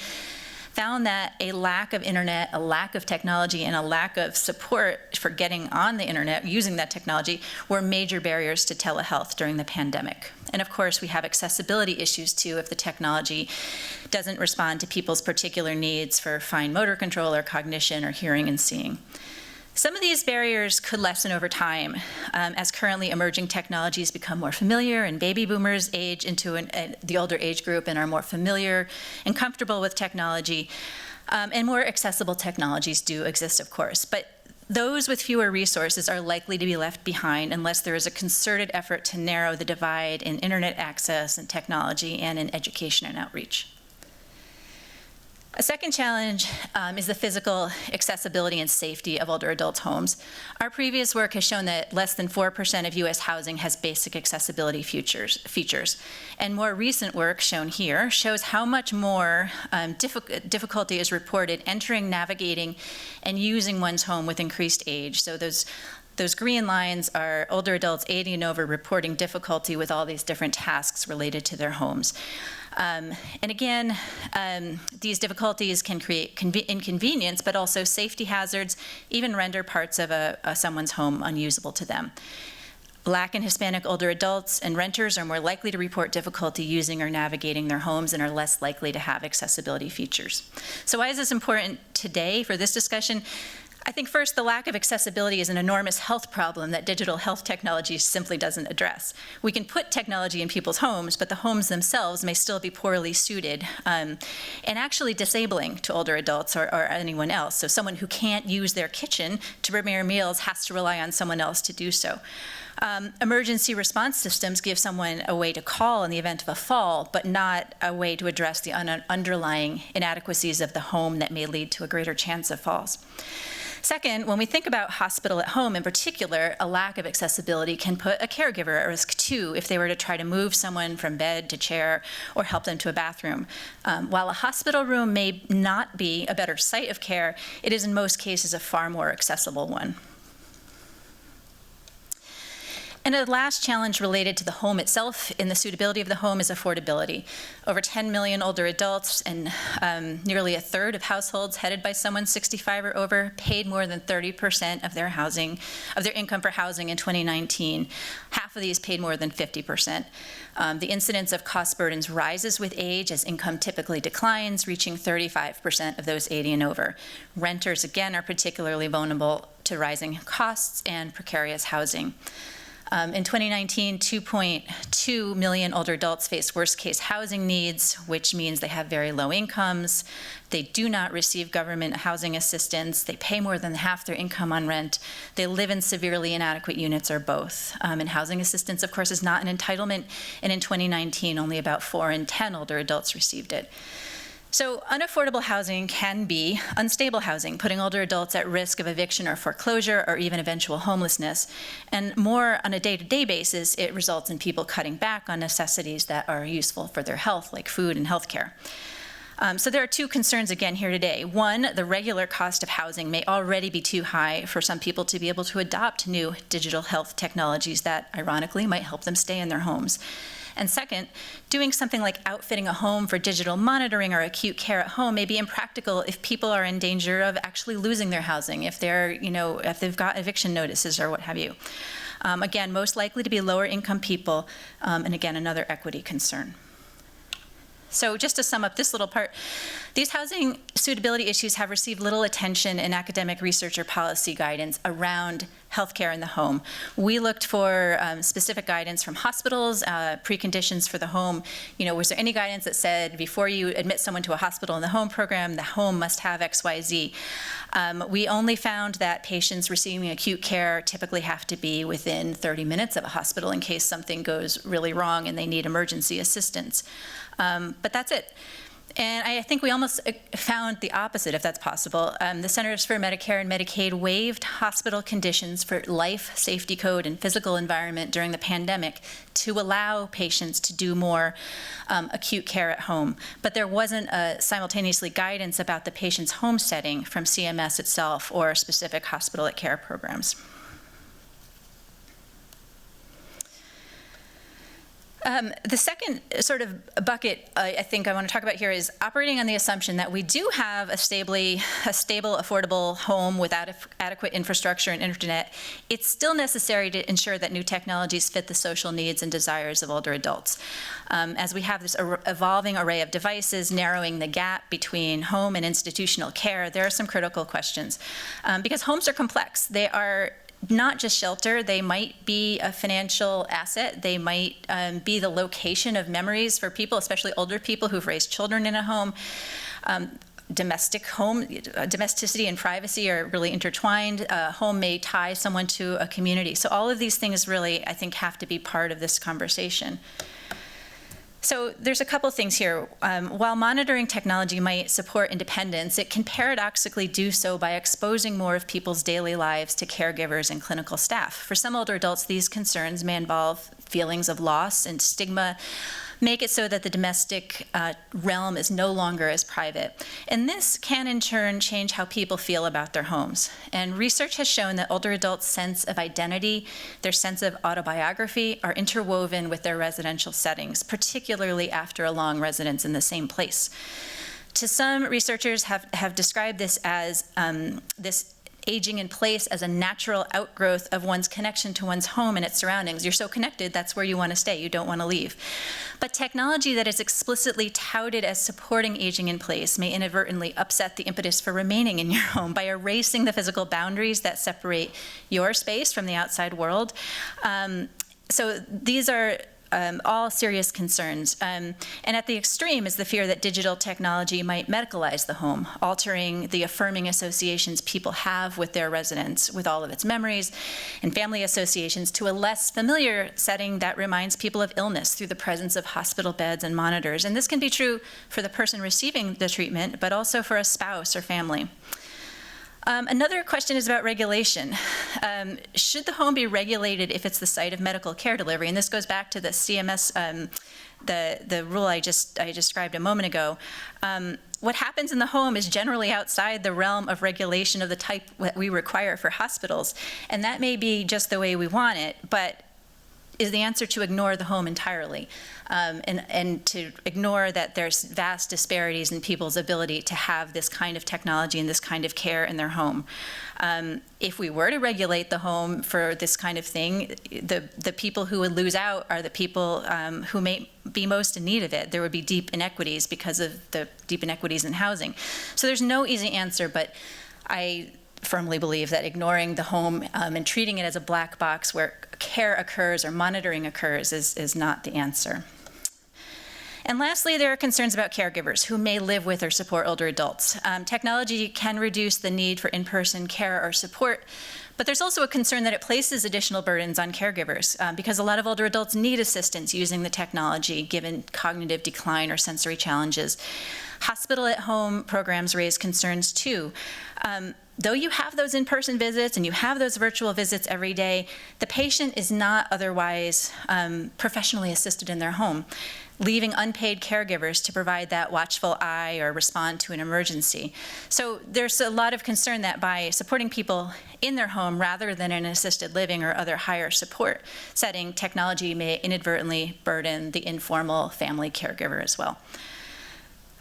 found that a lack of internet, a lack of technology, and a lack of support for getting on the internet, using that technology, were major barriers to telehealth during the pandemic. And of course, we have accessibility issues too if the technology doesn't respond to people's particular needs for fine motor control or cognition or hearing and seeing. Some of these barriers could lessen over time as currently emerging technologies become more familiar and baby boomers age into the older age group and are more familiar and comfortable with technology. And more accessible technologies do exist, of course. But those with fewer resources are likely to be left behind unless there is a concerted effort to narrow the divide in internet access and technology and in education and outreach. A second challenge is the physical accessibility and safety of older adults' homes. Our previous work has shown that less than 4% of U.S. housing has basic accessibility features. And more recent work, shown here, shows how much more difficulty is reported entering, navigating, and using one's home with increased age. So those green lines are older adults 80 and over reporting difficulty with all these different tasks related to their homes. And again, these difficulties can create inconvenience, but also safety hazards, even render parts of someone's home unusable to them. Black and Hispanic older adults and renters are more likely to report difficulty using or navigating their homes and are less likely to have accessibility features. So why is this important today for this discussion? I think first, the lack of accessibility is an enormous health problem that digital health technology simply doesn't address. We can put technology in people's homes, but the homes themselves may still be poorly suited and actually disabling to older adults or anyone else. So someone who can't use their kitchen to prepare meals has to rely on someone else to do so. Emergency response systems give someone a way to call in the event of a fall, but not a way to address the underlying inadequacies of the home that may lead to a greater chance of falls. Second, when we think about hospital at home in particular, a lack of accessibility can put a caregiver at risk too if they were to try to move someone from bed to chair or help them to a bathroom. While a hospital room may not be a better site of care, it is in most cases a far more accessible one. And the last challenge related to the home itself in the suitability of the home is affordability. Over 10 million older adults and nearly a third of households headed by someone 65 or over paid more than 30% of their income for housing in 2019. Half of these paid more than 50%. The incidence of cost burdens rises with age as income typically declines, reaching 35% of those 80 and over. Renters, again, are particularly vulnerable to rising costs and precarious housing. In 2019, 2.2 million older adults face worst-case housing needs, which means they have very low incomes. They do not receive government housing assistance. They pay more than half their income on rent. They live in severely inadequate units or both. And housing assistance, of course, is not an entitlement. And in 2019, only about 4 in 10 older adults received it. So unaffordable housing can be unstable housing, putting older adults at risk of eviction or foreclosure or even eventual homelessness. And more on a day-to-day basis, it results in people cutting back on necessities that are useful for their health, like food and healthcare. So there are two concerns again here today. One, the regular cost of housing may already be too high for some people to be able to adopt new digital health technologies that, ironically, might help them stay in their homes. And second, doing something like outfitting a home for digital monitoring or acute care at home may be impractical if people are in danger of actually losing their housing, if they've got eviction notices or what have you. Again, most likely to be lower income people, and again, another equity concern. So just to sum up this little part, these housing suitability issues have received little attention in academic research or policy guidance around healthcare in the home. We looked for specific guidance from hospitals, preconditions for the home. Was there any guidance that said before you admit someone to a hospital in the home program, the home must have X, Y, Z? We only found that patients receiving acute care typically have to be within 30 minutes of a hospital in case something goes really wrong and they need emergency assistance. But that's it. And I think we almost found the opposite, if that's possible. The Centers for Medicare and Medicaid waived hospital conditions for life, safety code, and physical environment during the pandemic to allow patients to do more acute care at home. But there wasn't simultaneously guidance about the patient's home setting from CMS itself or specific hospital at care programs. The second sort of bucket I think I want to talk about here is operating on the assumption that we do have a stable, affordable home with adequate infrastructure and internet. It's still necessary to ensure that new technologies fit the social needs and desires of older adults. As we have this evolving array of devices narrowing the gap between home and institutional care, there are some critical questions. Because homes are complex. They are not just shelter, they might be a financial asset. They might be the location of memories for people, especially older people who've raised children in a home. Domesticity and privacy are really intertwined. A home may tie someone to a community. So all of these things really, I think, have to be part of this conversation. So there's a couple things here. While monitoring technology might support independence, it can paradoxically do so by exposing more of people's daily lives to caregivers and clinical staff. For some older adults, these concerns may involve feelings of loss and stigma, make it so that the domestic realm is no longer as private. And this can in turn change how people feel about their homes. And research has shown that older adults' sense of identity, their sense of autobiography are interwoven with their residential settings, particularly after a long residence in the same place. To some, researchers have described this as this aging in place as a natural outgrowth of one's connection to one's home and its surroundings. You're so connected, that's where you want to stay. You don't want to leave. But technology that is explicitly touted as supporting aging in place may inadvertently upset the impetus for remaining in your home by erasing the physical boundaries that separate your space from the outside world. So these are all serious concerns. And at the extreme is the fear that digital technology might medicalize the home, altering the affirming associations people have with their residence, with all of its memories and family associations, to a less familiar setting that reminds people of illness through the presence of hospital beds and monitors. And this can be true for the person receiving the treatment, but also for a spouse or family. Another question is about regulation. Should the home be regulated if it's the site of medical care delivery? And this goes back to the CMS, the rule I described a moment ago. What happens in the home is generally outside the realm of regulation of the type that we require for hospitals. And that may be just the way we want it, but is the answer to ignore the home entirely, and to ignore that there's vast disparities in people's ability to have this kind of technology and this kind of care in their home. If we were to regulate the home for this kind of thing, the people who would lose out are the people who may be most in need of it. There would be deep inequities because of the deep inequities in housing. So there's no easy answer, but I firmly believe that ignoring the home and treating it as a black box where care occurs or monitoring occurs is not the answer. And lastly, there are concerns about caregivers who may live with or support older adults. Technology can reduce the need for in-person care or support, but there's also a concern that it places additional burdens on caregivers because a lot of older adults need assistance using the technology given cognitive decline or sensory challenges. Hospital-at-home programs raise concerns too. Though you have those in-person visits and you have those virtual visits every day, the patient is not otherwise professionally assisted in their home, leaving unpaid caregivers to provide that watchful eye or respond to an emergency. So there's a lot of concern that by supporting people in their home rather than in assisted living or other higher support setting, technology may inadvertently burden the informal family caregiver as well.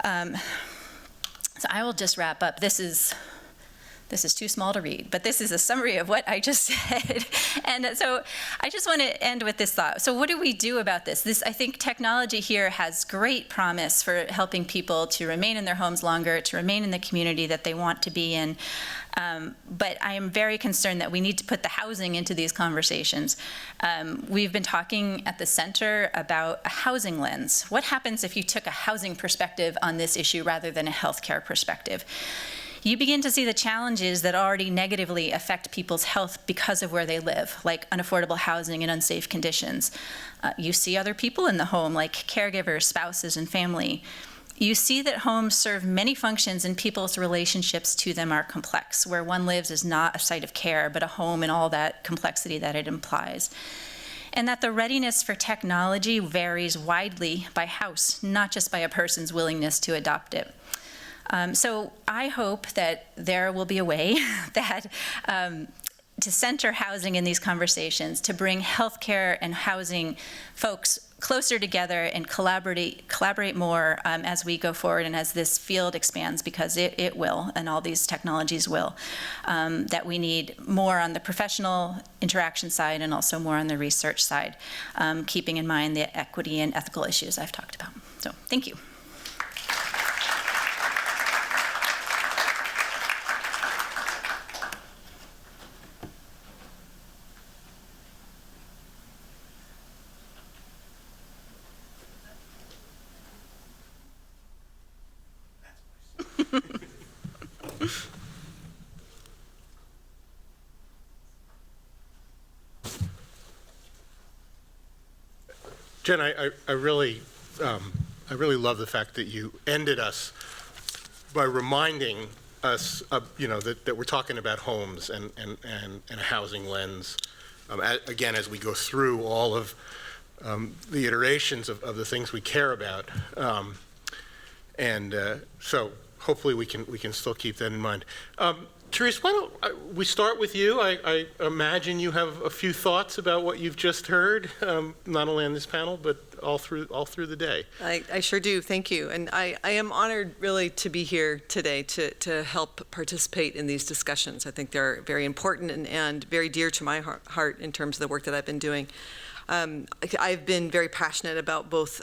So I will just wrap up. This is too small to read, but this is a summary of what I just said. And so I just want to end with this thought. So what do we do about this? I think technology here has great promise for helping people to remain in their homes longer, to remain in the community that they want to be in. But I am very concerned that we need to put the housing into these conversations. We've been talking at the center about a housing lens. What happens if you took a housing perspective on this issue rather than a healthcare perspective? You begin to see the challenges that already negatively affect people's health because of where they live, like unaffordable housing and unsafe conditions. You see other people in the home, like caregivers, spouses, and family. You see that homes serve many functions and people's relationships to them are complex. Where one lives is not a site of care, but a home and all that complexity that it implies. And that the readiness for technology varies widely by house, not just by a person's willingness to adopt it. So I hope that there will be a way that to center housing in these conversations, to bring healthcare and housing folks closer together and collaborate more as we go forward and as this field expands, because it will, and all these technologies will, that we need more on the professional interaction side and also more on the research side, keeping in mind the equity and ethical issues I've talked about. So thank you. Jen, I really love the fact that you ended us by reminding us of, that we're talking about homes and a housing lens. Again, as we go through all of the iterations of the things we care about, so hopefully we can still keep that in mind. Therese, why don't we start with you? I imagine you have a few thoughts about what you've just heard, not only on this panel, but all through the day. I sure do. Thank you. And I am honored really to be here today to help participate in these discussions. I think they're very important and very dear to my heart in terms of the work that I've been doing. I've been very passionate about both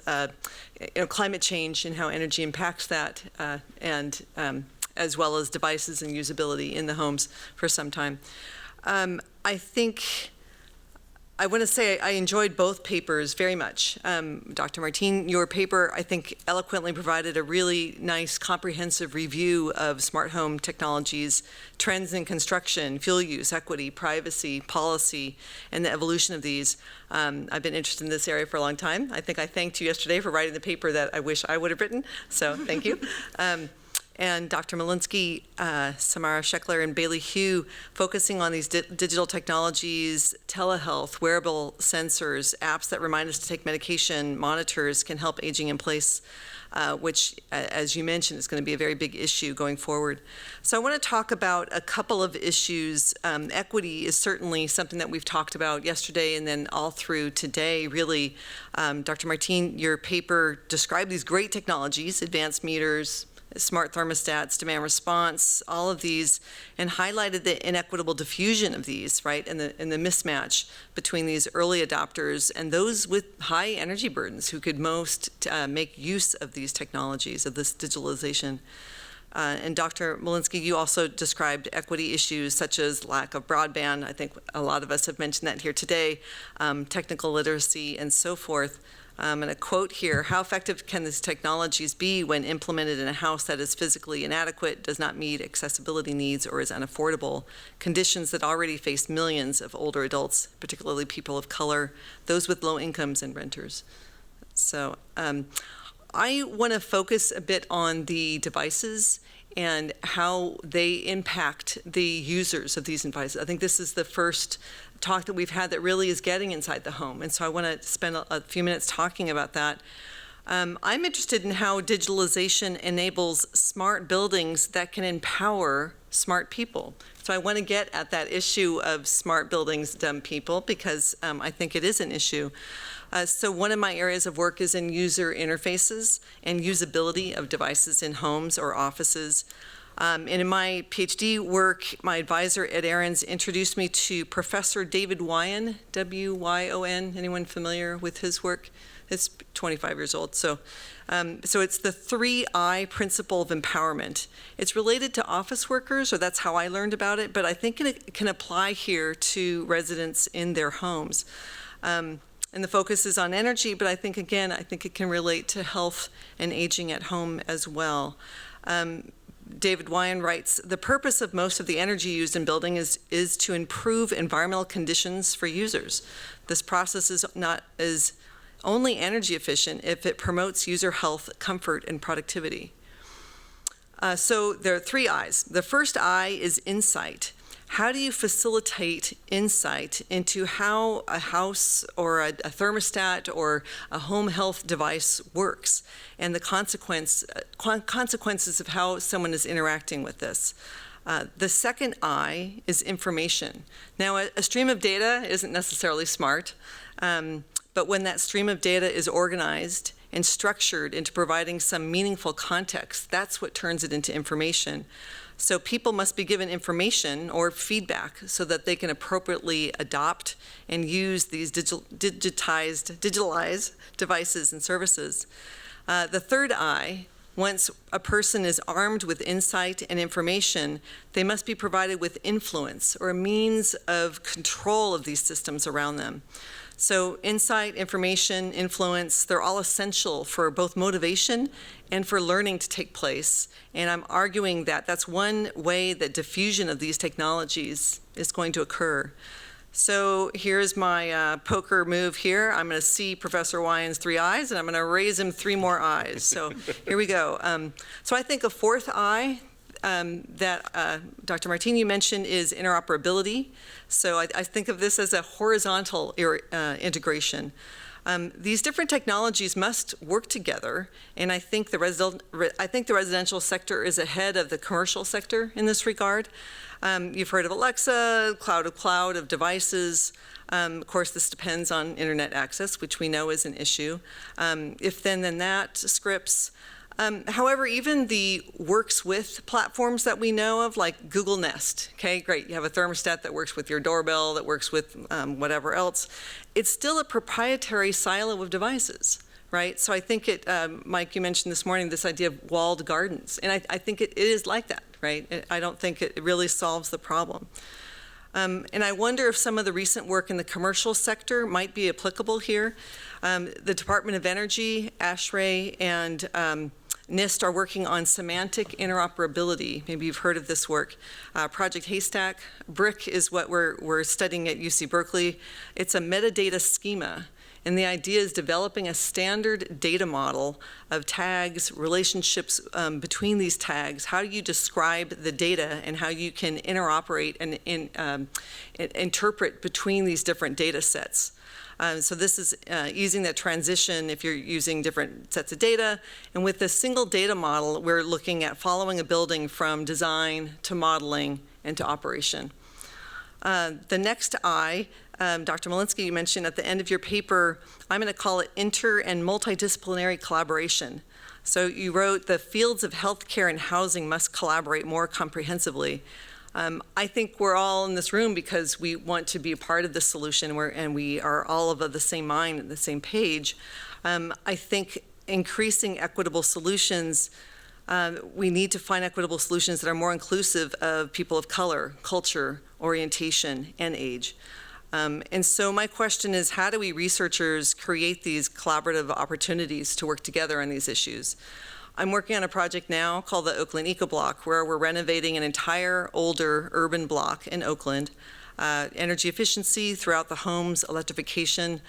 climate change and how energy impacts that, and as well as devices and usability in the homes for some time. I think I want to say I enjoyed both papers very much. Dr. Martín, your paper, I think, eloquently provided a really nice comprehensive review of smart home technologies, trends in construction, fuel use, equity, privacy, policy, and the evolution of these. I've been interested in this area for a long time. I think I thanked you yesterday for writing the paper that I wish I would have written, so thank you. And Dr. Molinsky, Samara Sheckler, and Bailey Hugh, focusing on these digital technologies, telehealth, wearable sensors, apps that remind us to take medication, monitors can help aging in place, which, as you mentioned, is going to be a very big issue going forward. So I want to talk about a couple of issues. Equity is certainly something that we've talked about yesterday and then all through today, really. Dr. Martín, your paper described these great technologies, advanced meters, smart thermostats, demand response, all of these, and highlighted the inequitable diffusion of these, right, and the mismatch between these early adopters and those with high energy burdens who could most make use of these technologies, of this digitalization. And Dr. Molinsky, you also described equity issues such as lack of broadband. I think a lot of us have mentioned that here today, technical literacy, and so forth. And a quote here: how effective can these technologies be when implemented in a house that is physically inadequate, does not meet accessibility needs, or is unaffordable? Conditions that already face millions of older adults, particularly people of color, those with low incomes, and renters. So I want to focus a bit on the devices and how they impact the users of these devices. I think this is the first talk that we've had that really is getting inside the home. And so I want to spend a few minutes talking about that. I'm interested in how digitalization enables smart buildings that can empower smart people. So I want to get at that issue of smart buildings, dumb people, because I think it is an issue. So one of my areas of work is in user interfaces and usability of devices in homes or offices. And in my PhD work, my advisor, Ed Ahrens, introduced me to Professor David Wyon, W-Y-O-N. Anyone familiar with his work? It's 25 years old. So it's the 3I principle of empowerment. It's related to office workers, or that's how I learned about it, but I think it can apply here to residents in their homes. And the focus is on energy, but I think it can relate to health and aging at home as well. David Wyon writes, the purpose of most of the energy used in building is to improve environmental conditions for users. This process is only energy efficient if it promotes user health, comfort, and productivity. So there are 3 I's. The first I is insight. How do you facilitate insight into how a house or a thermostat or a home health device works and the consequences of how someone is interacting with this? The second I is information. Now, a stream of data isn't necessarily smart, but when that stream of data is organized and structured into providing some meaningful context, that's what turns it into information. So people must be given information or feedback so that they can appropriately adopt and use these digitalized devices and services. The third I, once a person is armed with insight and information, they must be provided with influence or a means of control of these systems around them. So insight, information, influence, they're all essential for both motivation and for learning to take place. And I'm arguing that that's one way that diffusion of these technologies is going to occur. So here's my poker move here. I'm going to see Professor Wyon's 3 I's, and I'm going to raise him 3 more I's. So here we go. So I think a fourth I that Dr. Martín, you mentioned is interoperability. So I think of this as a horizontal integration. These different technologies must work together, and I think the residential sector is ahead of the commercial sector in this regard. You've heard of Alexa, cloud of devices. Of course, this depends on internet access, which we know is an issue. If then that, scripts. However, even the works with platforms that we know of, like Google Nest, okay, great, you have a thermostat that works with your doorbell, that works with whatever else. It's still a proprietary silo of devices, right? So I think Mike, you mentioned this morning this idea of walled gardens, and I think it is like that, right? I don't think it really solves the problem. And I wonder if some of the recent work in the commercial sector might be applicable here. The Department of Energy, ASHRAE, and NIST are working on semantic interoperability. Maybe you've heard of this work. Project Haystack. BRIC is what we're studying at UC Berkeley. It's a metadata schema. And the idea is developing a standard data model of tags, relationships between these tags, how you describe the data, and how you can interoperate and interpret between these different data sets. So this is easing that transition if you're using different sets of data. And with this single data model, we're looking at following a building from design to modeling and to operation. The next I, Dr. Molinsky, you mentioned at the end of your paper, I'm going to call it inter and multidisciplinary collaboration. So you wrote, the fields of healthcare and housing must collaborate more comprehensively. I think we're all in this room because we want to be a part of the solution, and we are all of the same mind and the same page. I think increasing equitable solutions, we need to find equitable solutions that are more inclusive of people of color, culture, orientation, and age. And so my question is, how do we researchers create these collaborative opportunities to work together on these issues? I'm working on a project now called the Oakland Eco Block, where we're renovating an entire older urban block in Oakland. Energy efficiency throughout the homes, electrification.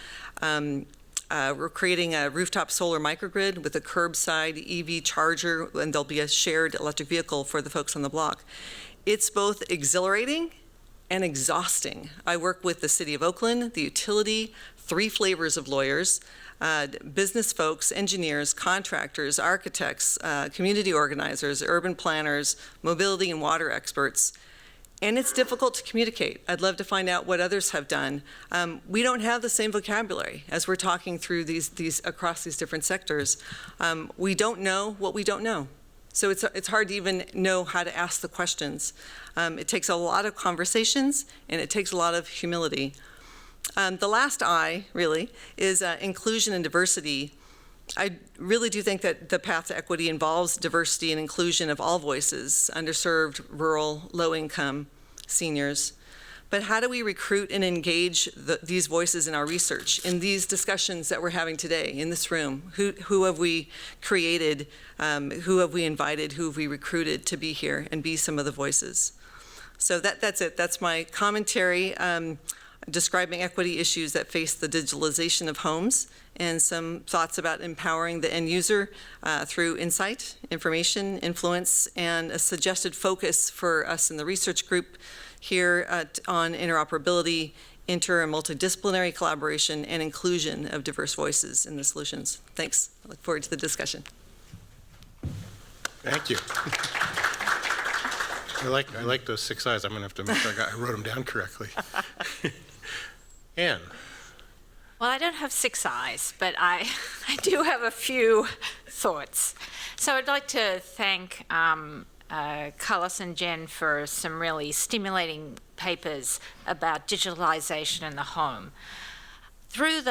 We're creating a rooftop solar microgrid with a curbside EV charger, and there'll be a shared electric vehicle for the folks on the block. It's both exhilarating and exhausting. I work with the City of Oakland, the utility, 3 flavors of lawyers, business folks, engineers, contractors, architects, community organizers, urban planners, mobility and water experts. And it's difficult to communicate. I'd love to find out what others have done. We don't have the same vocabulary as we're talking through these across these different sectors. We don't know what we don't know. So it's hard to even know how to ask the questions. It takes a lot of conversations, and it takes a lot of humility. The last I, really, is inclusion and diversity. I really do think that the path to equity involves diversity and inclusion of all voices, underserved, rural, low-income, seniors. But how do we recruit and engage these voices in our research, in these discussions that we're having today in this room? Who have we created? Who have we invited? Who have we recruited to be here and be some of the voices? So that's it. That's my commentary. Describing equity issues that face the digitalization of homes, and some thoughts about empowering the end user through insight, information, influence, and a suggested focus for us in the research group here on interoperability, inter and multidisciplinary collaboration, and inclusion of diverse voices in the solutions. Thanks. I look forward to the discussion. Thank you. I like those 6 I's. I'm going to have to make sure I wrote them down correctly. Ann. Well, I don't have 6 I's, but I do have a few thoughts. So I'd like to thank Carlos and Jen for some really stimulating papers about digitalization in the home. Through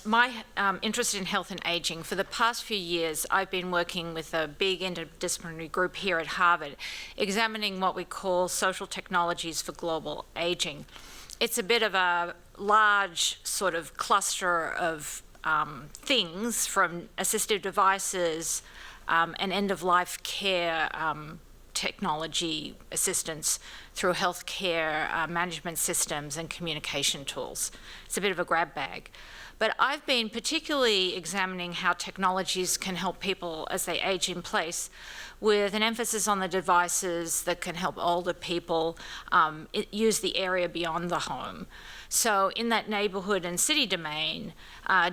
my interest in health and aging, for the past few years, I've been working with a big interdisciplinary group here at Harvard, examining what we call social technologies for global aging. It's a bit of a large sort of cluster of things, from assistive devices and end-of-life care technology assistance through healthcare management systems and communication tools. It's a bit of a grab bag. But I've been particularly examining how technologies can help people as they age in place, with an emphasis on the devices that can help older people use the area beyond the home. So in that neighborhood and city domain,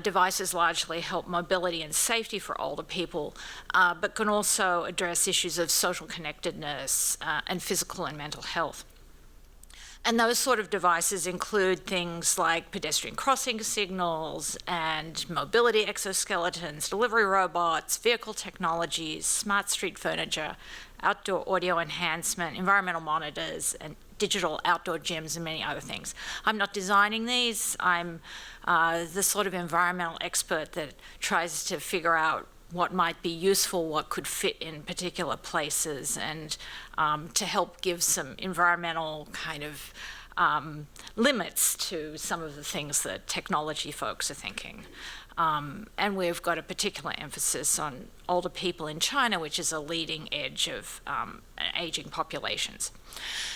devices largely help mobility and safety for older people, but can also address issues of social connectedness and physical and mental health. And those sort of devices include things like pedestrian crossing signals and mobility exoskeletons, delivery robots, vehicle technologies, smart street furniture, outdoor audio enhancement, environmental monitors, and digital outdoor gyms, and many other things. I'm not designing these. I'm the sort of environmental expert that tries to figure out what might be useful, what could fit in particular places, and to help give some environmental kind of limits to some of the things that technology folks are thinking. And we've got a particular emphasis on older people in China, which is a leading edge of aging populations.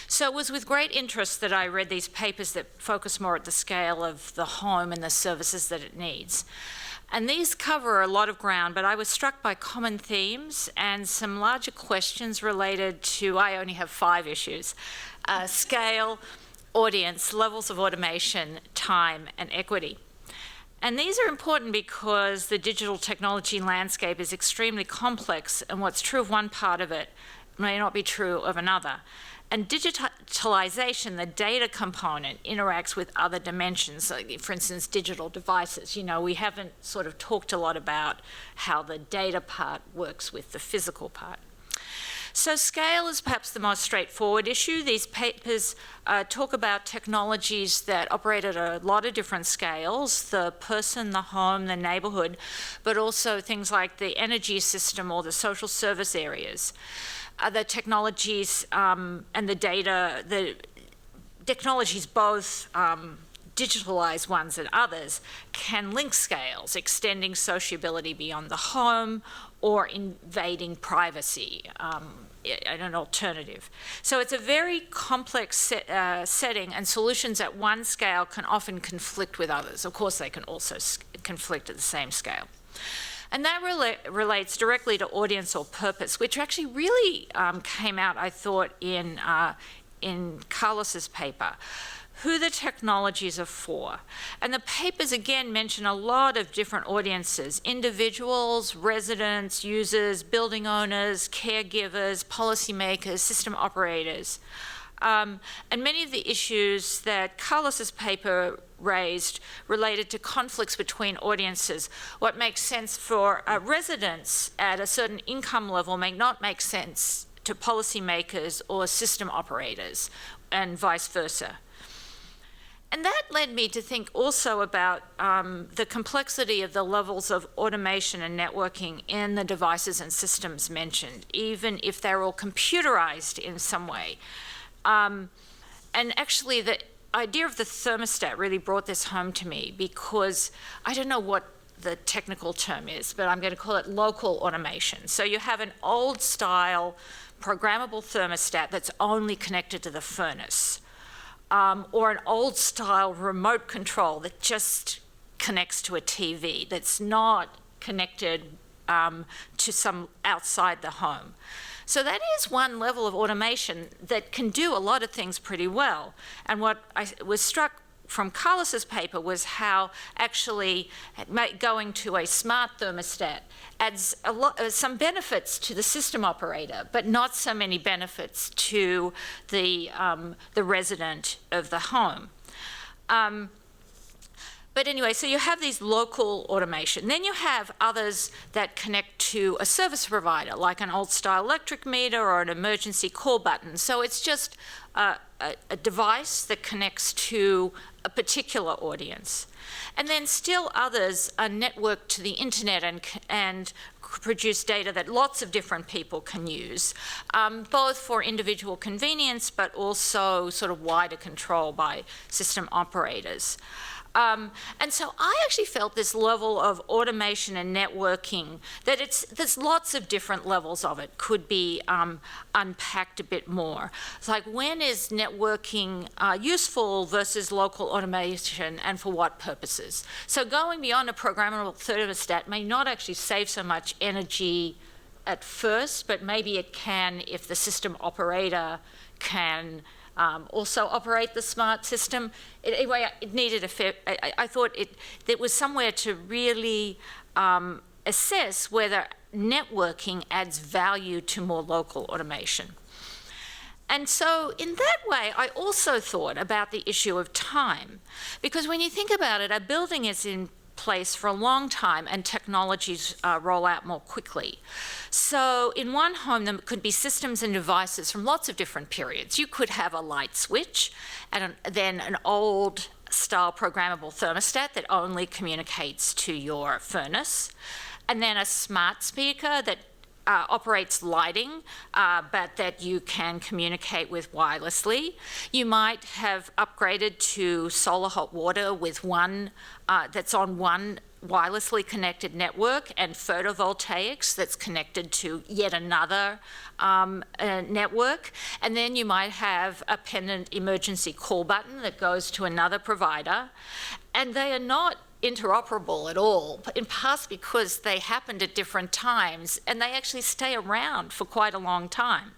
So it was with great interest that I read these papers that focus more at the scale of the home and the services that it needs. And these cover a lot of ground, but I was struck by common themes and some larger questions related to, I only have 5 issues, scale, audience, levels of automation, time, and equity. And these are important because the digital technology landscape is extremely complex, and what's true of one part of it may not be true of another. And digitalization, the data component, interacts with other dimensions, like, for instance, digital devices. You know, we haven't sort of talked a lot about how the data part works with the physical part. So scale is perhaps the most straightforward issue. These papers talk about technologies that operate at a lot of different scales, the person, the home, the neighborhood, but also things like the energy system or the social service areas. The technologies and the data, the technologies both digitalized ones and others can link scales, extending sociability beyond the home or invading privacy and an alternative. So it's a very complex setting, and solutions at one scale can often conflict with others. Of course, they can also conflict at the same scale. And that relates directly to audience or purpose, which actually really came out, I thought, in Carlos's paper, who the technologies are for. And the papers, again, mention a lot of different audiences: individuals, residents, users, building owners, caregivers, policymakers, system operators. And many of the issues that Carlos's paper raised related to conflicts between audiences. What makes sense for residents at a certain income level may not make sense to policymakers or system operators, and vice versa. And that led me to think also about the complexity of the levels of automation and networking in the devices and systems mentioned, even if they're all computerized in some way. And actually, the idea of the thermostat really brought this home to me, because I don't know what the technical term is, but I'm going to call it local automation. So you have an old style programmable thermostat that's only connected to the furnace, or an old style remote control that just connects to a TV that's not connected to some outside the home. So that is one level of automation that can do a lot of things pretty well. And what I was struck from Carlos's paper was how actually going to a smart thermostat adds some benefits to the system operator, but not so many benefits to the resident of the home. But anyway, so you have these local automation. Then you have others that connect to a service provider, like an old-style electric meter or an emergency call button. So it's just a device that connects to a particular audience. And then still others are networked to the internet and produce data that lots of different people can use, both for individual convenience, but also sort of wider control by system operators. And so I actually felt this level of automation and networking, that there's lots of different levels of it, could be unpacked a bit more. It's like, when is networking useful versus local automation, and for what purposes? So going beyond a programmable thermostat may not actually save so much energy at first, but maybe it can if the system operator can also operate the smart system. Anyway, it needed I thought it was somewhere to really assess whether networking adds value to more local automation. And so in that way, I also thought about the issue of time, because when you think about it, a building is in place for a long time and technologies roll out more quickly. So in one home, there could be systems and devices from lots of different periods. You could have a light switch and then an old style programmable thermostat that only communicates to your furnace, and then a smart speaker that operates lighting, but that you can communicate with wirelessly. You might have upgraded to solar hot water with one that's on one wirelessly connected network, and photovoltaics that's connected to yet another network. And then you might have a pendant emergency call button that goes to another provider. And they are not interoperable at all, in part because they happened at different times, and they actually stay around for quite a long time.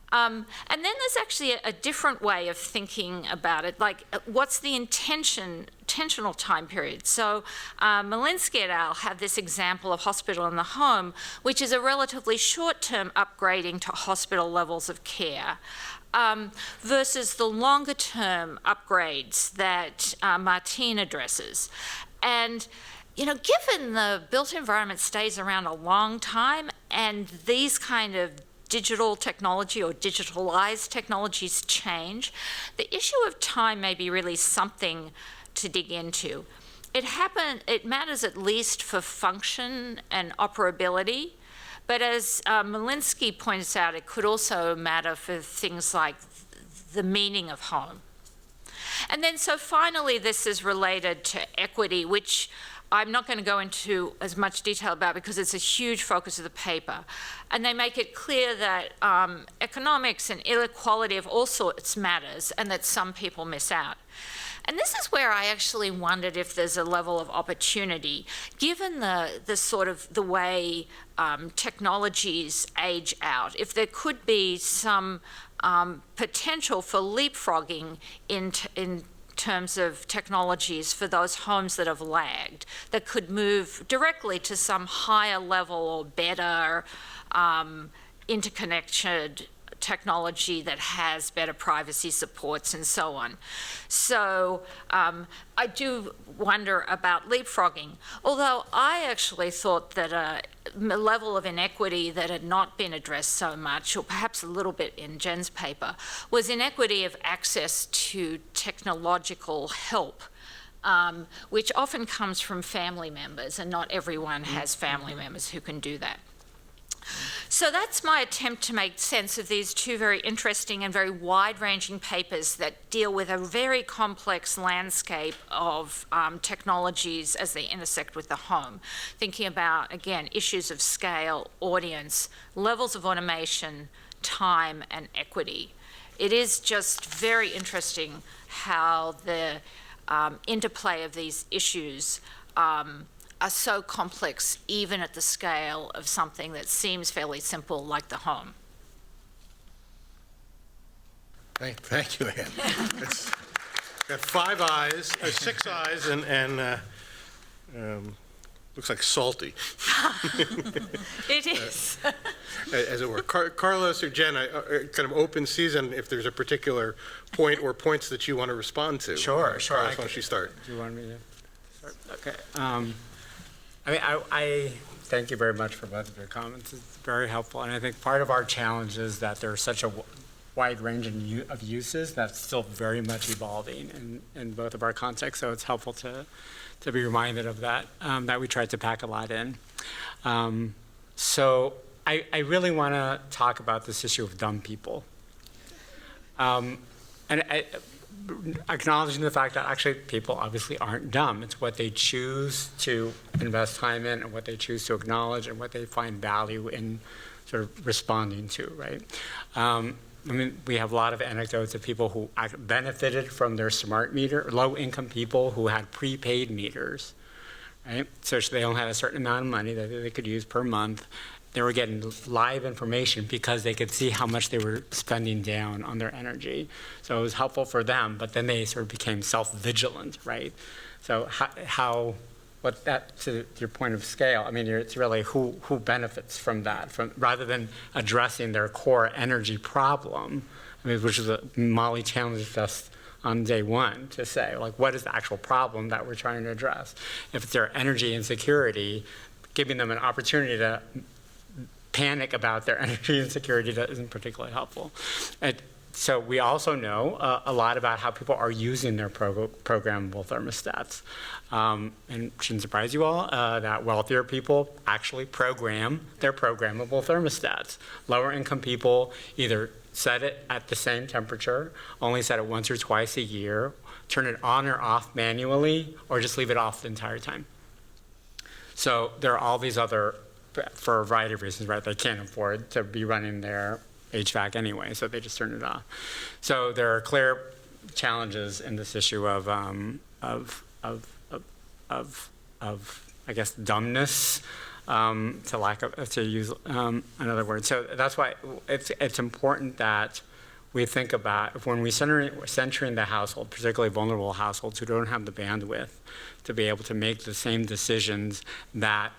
And then there's actually a different way of thinking about it, like what's the intentional time period? So Molinsky et al. Have this example of hospital in the home, which is a relatively short-term upgrading to hospital levels of care, versus the longer-term upgrades that Martín addresses. And given the built environment stays around a long time, and these kind of digital technology or digitalized technologies change, the issue of time may be really something to dig into. It matters at least for function and operability, but as Molinsky points out, it could also matter for things like the meaning of home. And then so finally, this is related to equity, which I'm not going to go into as much detail about because it's a huge focus of the paper. And they make it clear that economics and inequality of all sorts matters, and that some people miss out. And this is where I actually wondered if there's a level of opportunity, given the way technologies age out, if there could be some potential for leapfrogging in terms of technologies for those homes that have lagged, that could move directly to some higher level or better interconnected technology that has better privacy supports and so on. So I do wonder about leapfrogging, although I actually thought that a level of inequity that had not been addressed so much, or perhaps a little bit in Jen's paper, was inequity of access to technological help, which often comes from family members, and not everyone has family members who can do that. So that's my attempt to make sense of these two very interesting and very wide-ranging papers that deal with a very complex landscape of technologies as they intersect with the home. Thinking about, again, issues of scale, audience, levels of automation, time, and equity. It is just very interesting how the interplay of these issues are so complex, even at the scale of something that seems fairly simple, like the home. Thank you, Ann. It's got 5 eyes, 6 eyes, and looks like salty. It is. As it were. Carlos or Jen, kind of open season, if there's a particular point or points that you want to respond to. Sure. Carlos, why don't you start? Do you want me to start? Okay. I thank you very much for both of your comments. It's very helpful, and I think part of our challenge is that there's such a wide range of uses that's still very much evolving in both of our contexts, so it's helpful to be reminded of that, that we tried to pack a lot in. So I really want to talk about this issue of dumb people. And acknowledging the fact that actually people obviously aren't dumb. It's what they choose to invest time in and what they choose to acknowledge and what they find value in sort of responding to, right? I mean, we have a lot of anecdotes of people who benefited from their smart meter, low-income people who had prepaid meters, right? So they only had a certain amount of money that they could use per month. They were getting live information because they could see how much they were spending down on their energy. So it was helpful for them, but then they sort of became self-vigilant, right? So to your point of scale, I mean, it's really who benefits from that, rather than addressing their core energy problem, I mean, which is Molly challenged us on day one to say, like, what is the actual problem that we're trying to address? If it's their energy insecurity, giving them an opportunity to panic about their energy insecurity that isn't particularly helpful. So we also know a lot about how people are using their programmable thermostats. And it shouldn't surprise you all that wealthier people actually program their programmable thermostats. Lower income people either set it at the same temperature, only set it once or twice a year, turn it on or off manually, or just leave it off the entire time. So there are all these other, for a variety of reasons, right? They can't afford to be running their HVAC anyway, so they just turn it off. So there are clear challenges in this issue of I guess, dumbness, to use another word. So that's why it's important that we think about, when we're centering the household, particularly vulnerable households who don't have the bandwidth to be able to make the same decisions that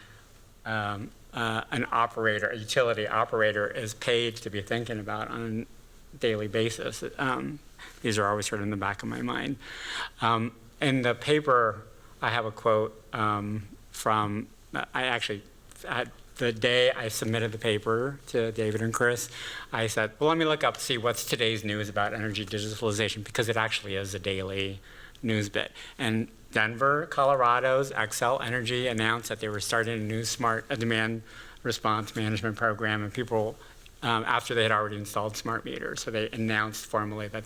an operator, a utility operator, is paid to be thinking about on a daily basis. These are always sort of in the back of my mind. In the paper, I have a quote from, the day I submitted the paper to David and Chris, I said, well, let me look up, see what's today's news about energy digitalization, because it actually is a daily news bit. And Denver, Colorado's Xcel Energy announced that they were starting a new demand response management program, and people, after they had already installed smart meters, so they announced formally that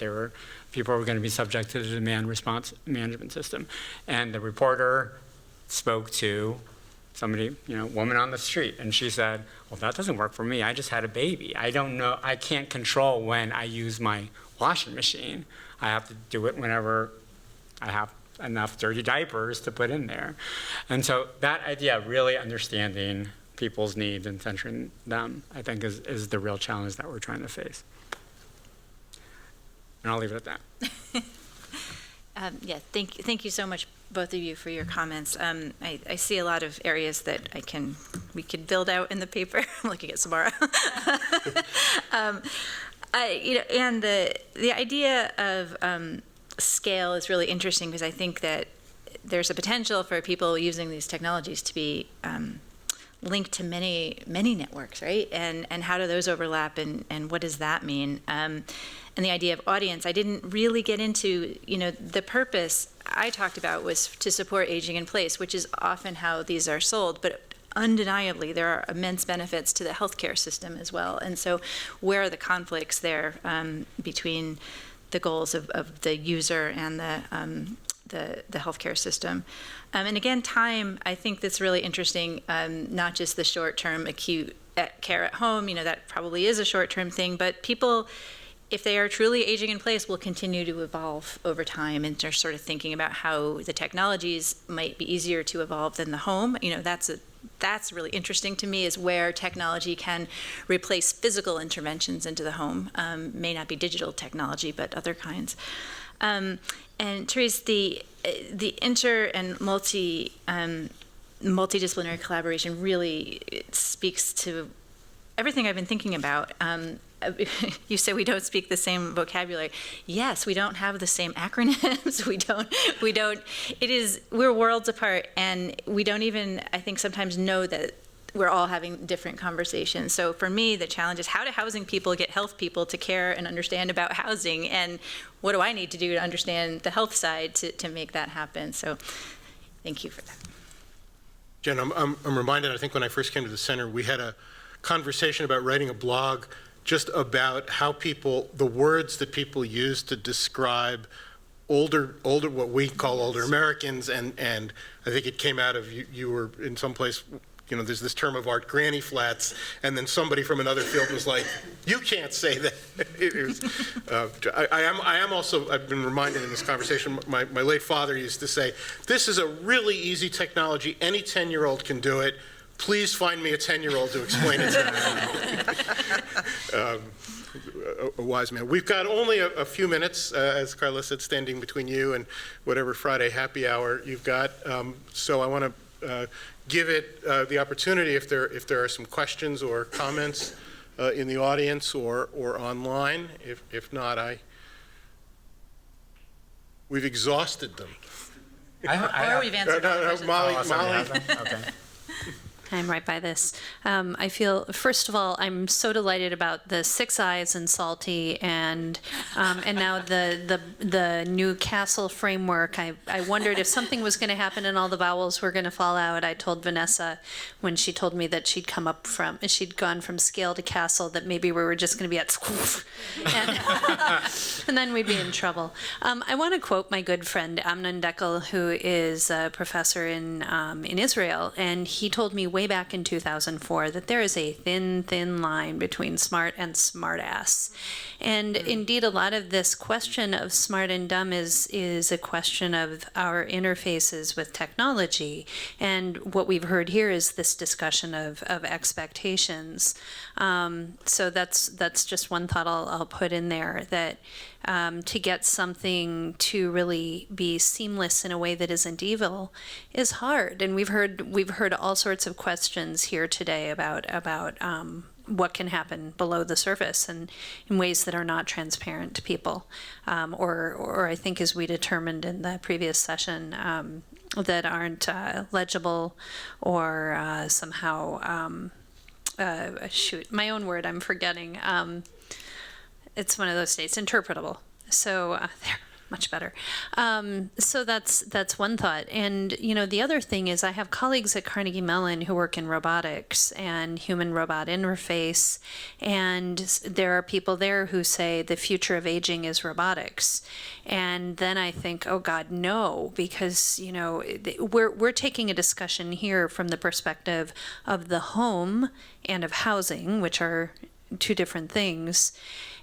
people were going to be subject to the demand response management system. And the reporter spoke to somebody, woman on the street, and she said, well, that doesn't work for me. I just had a baby. I don't know, I can't control when I use my washing machine. I have to do it whenever I have enough dirty diapers to put in there. And so that idea, really understanding people's needs and centering them, I think is the real challenge that we're trying to face. And I'll leave it at that. Yeah, thank you so much, both of you, for your comments. I see a lot of areas that we could build out in the paper. I'm looking at Samara. And the idea of scale is really interesting, because I think that there's a potential for people using these technologies to be linked to many networks, right? And how do those overlap, and what does that mean? And the idea of audience, I didn't really get into, the purpose I talked about was to support aging in place, which is often how these are sold, but undeniably there are immense benefits to the healthcare system as well. And so where are the conflicts there between the goals of the user and the healthcare system? And again, time, I think that's really interesting, not just the short-term acute care at home, that probably is a short-term thing, but people, if they are truly aging in place, will continue to evolve over time, and they're sort of thinking about how the technologies might be easier to evolve than the home. That's really interesting to me, is where technology can replace physical interventions into the home. May not be digital technology, but other kinds. And Therese, the inter and multidisciplinary collaboration really speaks to everything I've been thinking about. You say we don't speak the same vocabulary. Yes, we don't have the same acronyms. We're worlds apart, and we don't even, I think, sometimes know that we're all having different conversations. So for me, the challenge is, how do housing people get health people to care and understand about housing? And what do I need to do to understand the health side to make that happen? So thank you for that. Jen, I'm reminded, I think when I first came to the center, we had a conversation about writing a blog just about how the words that people use to describe older, what we call older Americans, and I think it came out of you were in some place, there's this term of art, granny flats, and then somebody from another field was like, you can't say that. I am also, I've been reminded in this conversation, my late father used to say, this is a really easy technology, any 10-year-old can do it, please find me a 10-year-old to explain it to me. A wise man. We've got only a few minutes, as Carla said, standing between you and whatever Friday happy hour you've got. So I want to give it the opportunity, if there are some questions or comments in the audience or online. If not, we've exhausted them. Or we've answered all the questions. Molly. Okay. I'm right by this. I feel, first of all, I'm so delighted about the 6 eyes and salty, and now the new castle framework. I wondered if something was going to happen and all the vowels were going to fall out. I told Vanessa when she told me that she'd gone from scale to castle, that maybe we were just going to be at and then we'd be in trouble. I want to quote my good friend Amnon Dekel, who is a professor in Israel, and he told me way back in 2004 that there is a thin line between smart and smartass. And indeed, a lot of this question of smart and dumb is a question of our interfaces with technology. And what we've heard here is this discussion of expectations. So that's just one thought I'll put in there, that to get something to really be seamless in a way that isn't evil is hard. And we've heard all sorts of questions here today about what can happen below the surface and in ways that are not transparent to people, or I think, as we determined in the previous session, that aren't legible or somehow shoot, my own word I'm forgetting. It's one of those states, interpretable. So there, much better. So that's one thought. And the other thing is, I have colleagues at Carnegie Mellon who work in robotics and human-robot interface, and there are people there who say the future of aging is robotics. And then I think, oh God, no, because we're taking a discussion here from the perspective of the home and of housing, which are two different things.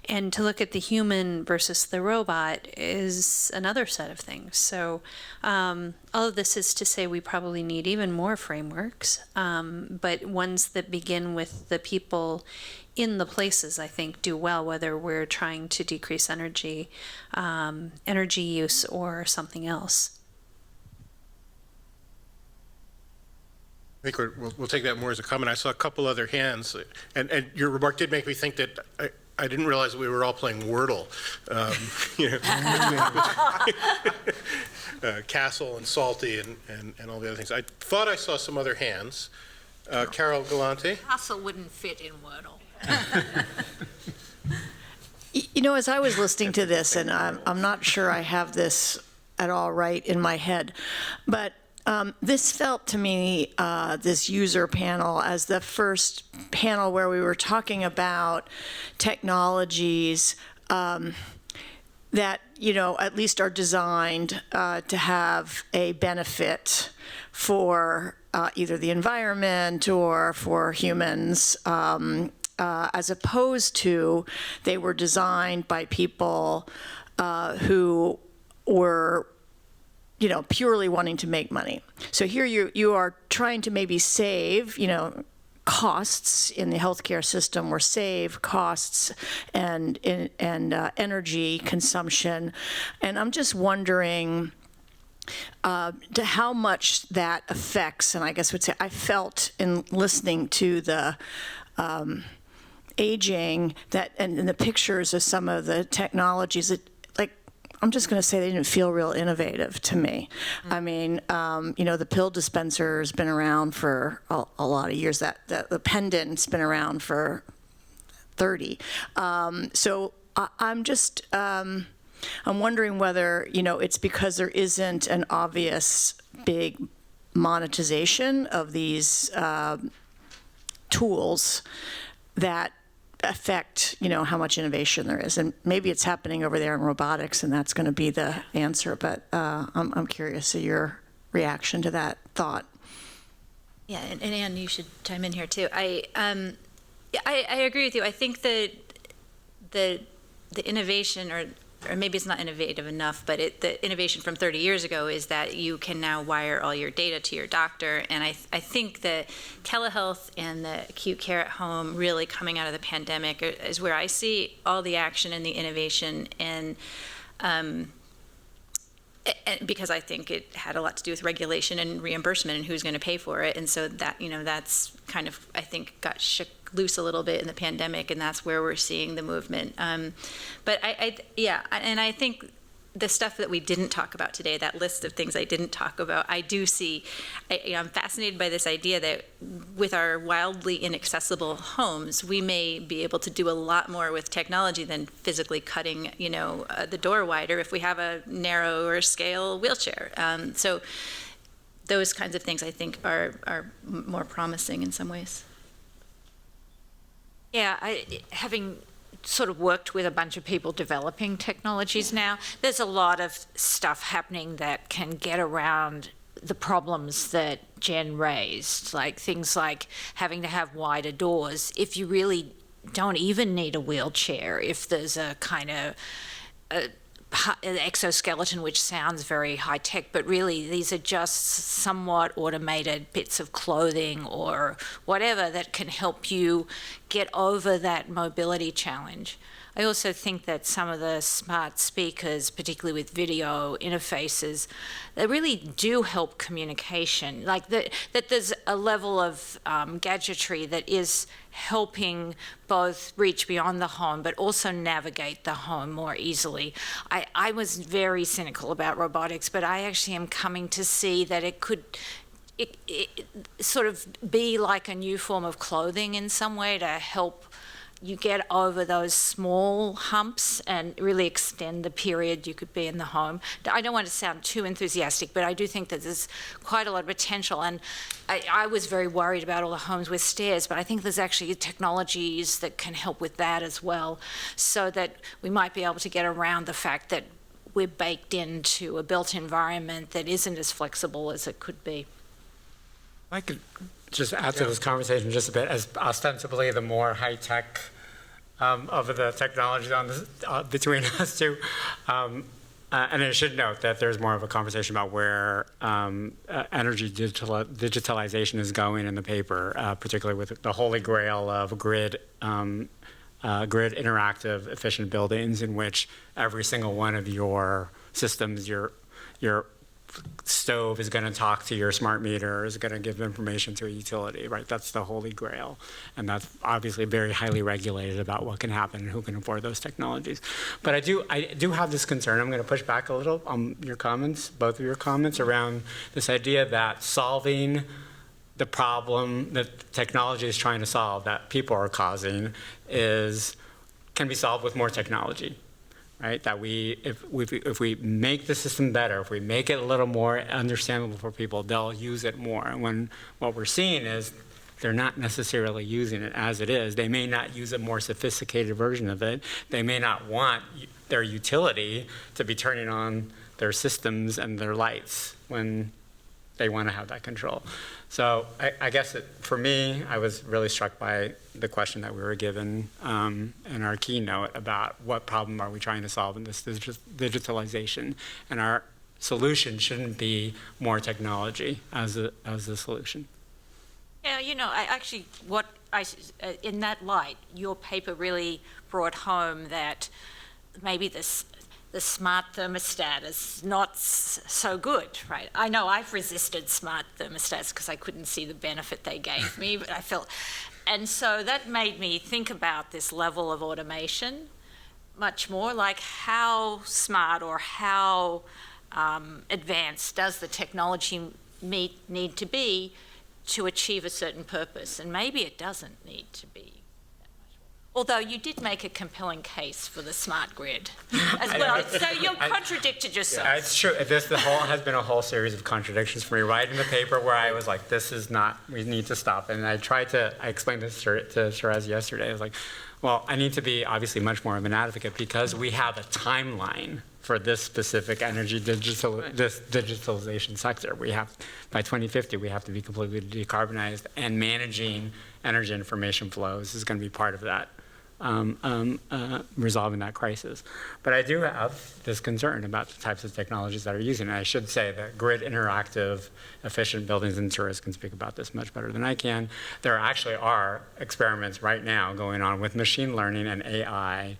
And to look at the human versus the robot is another set of things. So all of this is to say we probably need even more frameworks, but ones that begin with the people in the places, I think, do well, whether we're trying to decrease energy use or something else. I think we'll take that more as a comment. I saw a couple other hands, and your remark did make me think that I didn't realize we were all playing Wordle. Castle and Salty and all the other things. I thought I saw some other hands. Carol Galante. Castle wouldn't fit in Wordle. As I was listening to this, and I'm not sure I have this at all right in my head, but this felt to me, this user panel, as the first panel where we were talking about technologies that, at least are designed to have a benefit for either the environment or for humans, as opposed to they were designed by people who were purely wanting to make money. So here you are trying to maybe save, costs in the healthcare system, or save costs and energy consumption. And I'm just wondering to how much that affects, and I guess would say I felt in listening to the aging that and the pictures of some of the technologies that, I'm just going to say they didn't feel real innovative to me. I mean, the pill dispenser has been around for a lot of years. The pendant's been around for 30. So I'm just, I'm wondering whether, it's because there isn't an obvious big monetization of these tools that affect, how much innovation there is. And maybe it's happening over there in robotics, and that's going to be the answer. But I'm curious of your reaction to that thought. Yeah, and Ann, you should chime in here too. I agree with you. I think that the innovation, or maybe it's not innovative enough, but the innovation from 30 years ago is that you can now wire all your data to your doctor. And I think that telehealth and the acute care at home really coming out of the pandemic is where I see all the action and the innovation. And because I think it had a lot to do with regulation and reimbursement and who's going to pay for it. And so that, that's kind of, I think, got shook loose a little bit in the pandemic, and that's where we're seeing the movement. But I think the stuff that we didn't talk about today, that list of things I didn't talk about, I do see, I'm fascinated by this idea that with our wildly inaccessible homes, we may be able to do a lot more with technology than physically cutting, the door wider if we have a narrower scale wheelchair. So those kinds of things I think are more promising in some ways. Yeah, having sort of worked with a bunch of people developing technologies now, there's a lot of stuff happening that can get around the problems that Jen raised, like things like having to have wider doors. If you really don't even need a wheelchair, if there's a kind of an exoskeleton, which sounds very high-tech, but really these are just somewhat automated bits of clothing or whatever that can help you get over that mobility challenge. I also think that some of the smart speakers, particularly with video interfaces, they really do help communication. Like that there's a level of gadgetry that is helping both reach beyond the home, but also navigate the home more easily. I was very cynical about robotics, but I actually am coming to see that it could sort of be like a new form of clothing in some way to help you get over those small humps and really extend the period you could be in the home. I don't want to sound too enthusiastic, but I do think that there's quite a lot of potential. And I was very worried about all the homes with stairs, but I think there's actually technologies that can help with that as well, so that we might be able to get around the fact that we're baked into a built environment that isn't as flexible as it could be. I could just add to this conversation just a bit, as ostensibly the more high-tech of the technologies on this, between us two. And I should note that there's more of a conversation about where energy digitalization is going in the paper, particularly with the holy grail of grid interactive, efficient buildings in which every single one of your systems, your stove is going to talk to your smart meter, is going to give information to a utility, right? That's the holy grail. And that's obviously very highly regulated about what can happen and who can afford those technologies. But I do have this concern. I'm going to push back a little on your comments, both of your comments, around this idea that solving the problem that technology is trying to solve, that people are causing, can be solved with more technology. Right, that if we make the system better, if we make it a little more understandable for people, they'll use it more. And when what we're seeing is they're not necessarily using it as it is. They may not use a more sophisticated version of it. They may not want their utility to be turning on their systems and their lights when they want to have that control. So I guess for me, I was really struck by the question that we were given in our keynote about what problem are we trying to solve in this digitalization. And our solution shouldn't be more technology as a solution. Yeah, in that light, your paper really brought home that maybe the smart thermostat is not so good, right? I know I've resisted smart thermostats because I couldn't see the benefit they gave me, but I felt, and so that made me think about this level of automation much more, like how smart or how advanced does the technology need to be to achieve a certain purpose? And maybe it doesn't need to be. Although you did make a compelling case for the smart grid as well, so you contradicted yourself. Yeah, it's true. Has been a whole series of contradictions for me. Writing the paper where I was like, this is not, we need to stop. And I explained this to Therese yesterday. I was like, Well, I need to be obviously much more of an advocate because we have a timeline for this specific energy digitalization sector. We have, by 2050, we have to be completely decarbonized, and managing energy information flows is going to be part of that, resolving that crisis. But I do have this concern about the types of technologies that are using it. I should say that grid interactive, efficient buildings, and Therese can speak about this much better than I can. There actually are experiments right now going on with machine learning and AI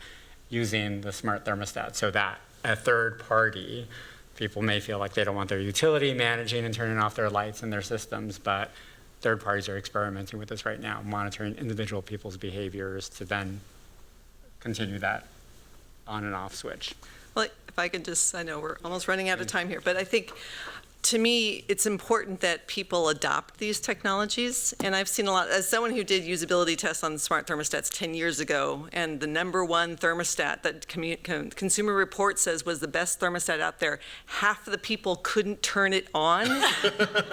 using the smart thermostat, so that a third party, people may feel like they don't want their utility managing and turning off their lights in their systems, but third parties are experimenting with this right now, monitoring individual people's behaviors to then continue that on and off switch. Well, if I could just, I know we're almost running out of time here, but I think, to me, it's important that people adopt these technologies. And I've seen a lot, as someone who did usability tests on smart thermostats 10 years ago, and the #1 thermostat that Consumer Reports says was the best thermostat out there, half of the people couldn't turn it on.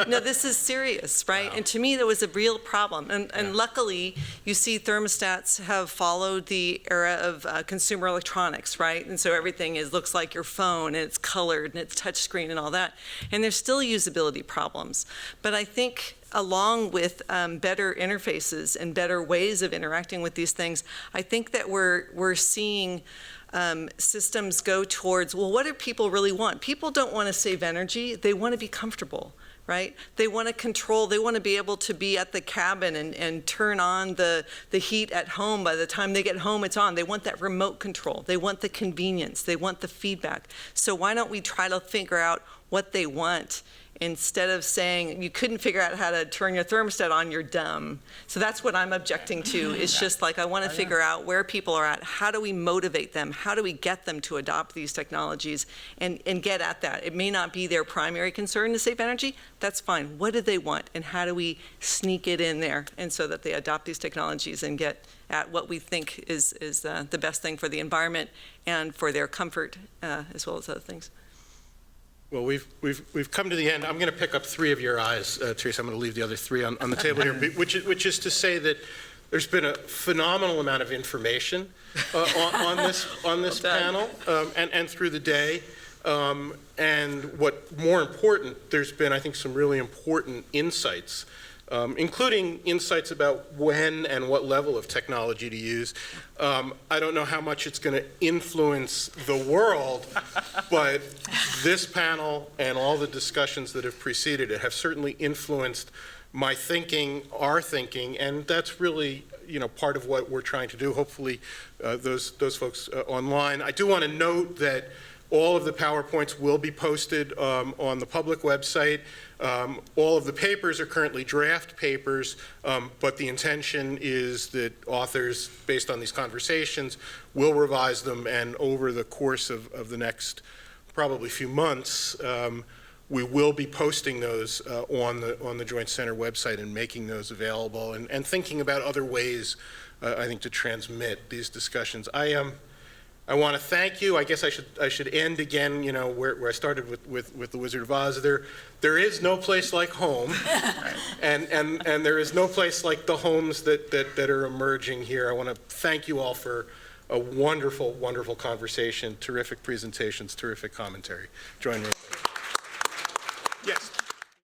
No, this is serious, right? Wow. And to me, that was a real problem. And luckily, you see thermostats have followed the era of consumer electronics, right? And so everything looks like your phone, and it's colored, and it's touchscreen and all that. And there's still usability problems. But I think along with better interfaces and better ways of interacting with these things, I think that we're seeing systems go towards, well, what do people really want? People don't want to save energy. They want to be comfortable, right? They want to control. They want to be able to be at the cabin and turn on the heat at home. By the time they get home, it's on. They want that remote control. They want the convenience. They want the feedback. So why don't we try to figure out what they want instead of saying, you couldn't figure out how to turn your thermostat on, you're dumb. So that's what I'm objecting to. It's just like, I want to figure out where people are at. How do we motivate them? How do we get them to adopt these technologies and get at that? It may not be their primary concern to save energy. That's fine. What do they want? And how do we sneak it in there, and so that they adopt these technologies and get at what we think is the best thing for the environment and for their comfort, as well as other things. Well, we've come to the end. I'm going to pick up 3 of your eyes, Therese. I'm going to leave the other 3 on the table here, which is to say that there's been a phenomenal amount of information on this panel and through the day. And what more important, there's been, I think, some really important insights, including insights about when and what level of technology to use. I don't know how much it's going to influence the world, but this panel and all the discussions that have preceded it have certainly influenced my thinking, our thinking, and that's really, part of what we're trying to do. Hopefully, those folks online. I do want to note that all of the PowerPoints will be posted on the public website. All of the papers are currently draft papers, but the intention is that authors, based on these conversations, will revise them, and over the course of the next probably few months, we will be posting those on the Joint Center website and making those available, and thinking about other ways, I think, to transmit these discussions. I want to thank you. I guess I should end again, where I started with the Wizard of Oz. There is no place like home, and there is no place like the homes that are emerging here. I want to thank you all for a wonderful, wonderful conversation, terrific presentations, terrific commentary. Join me.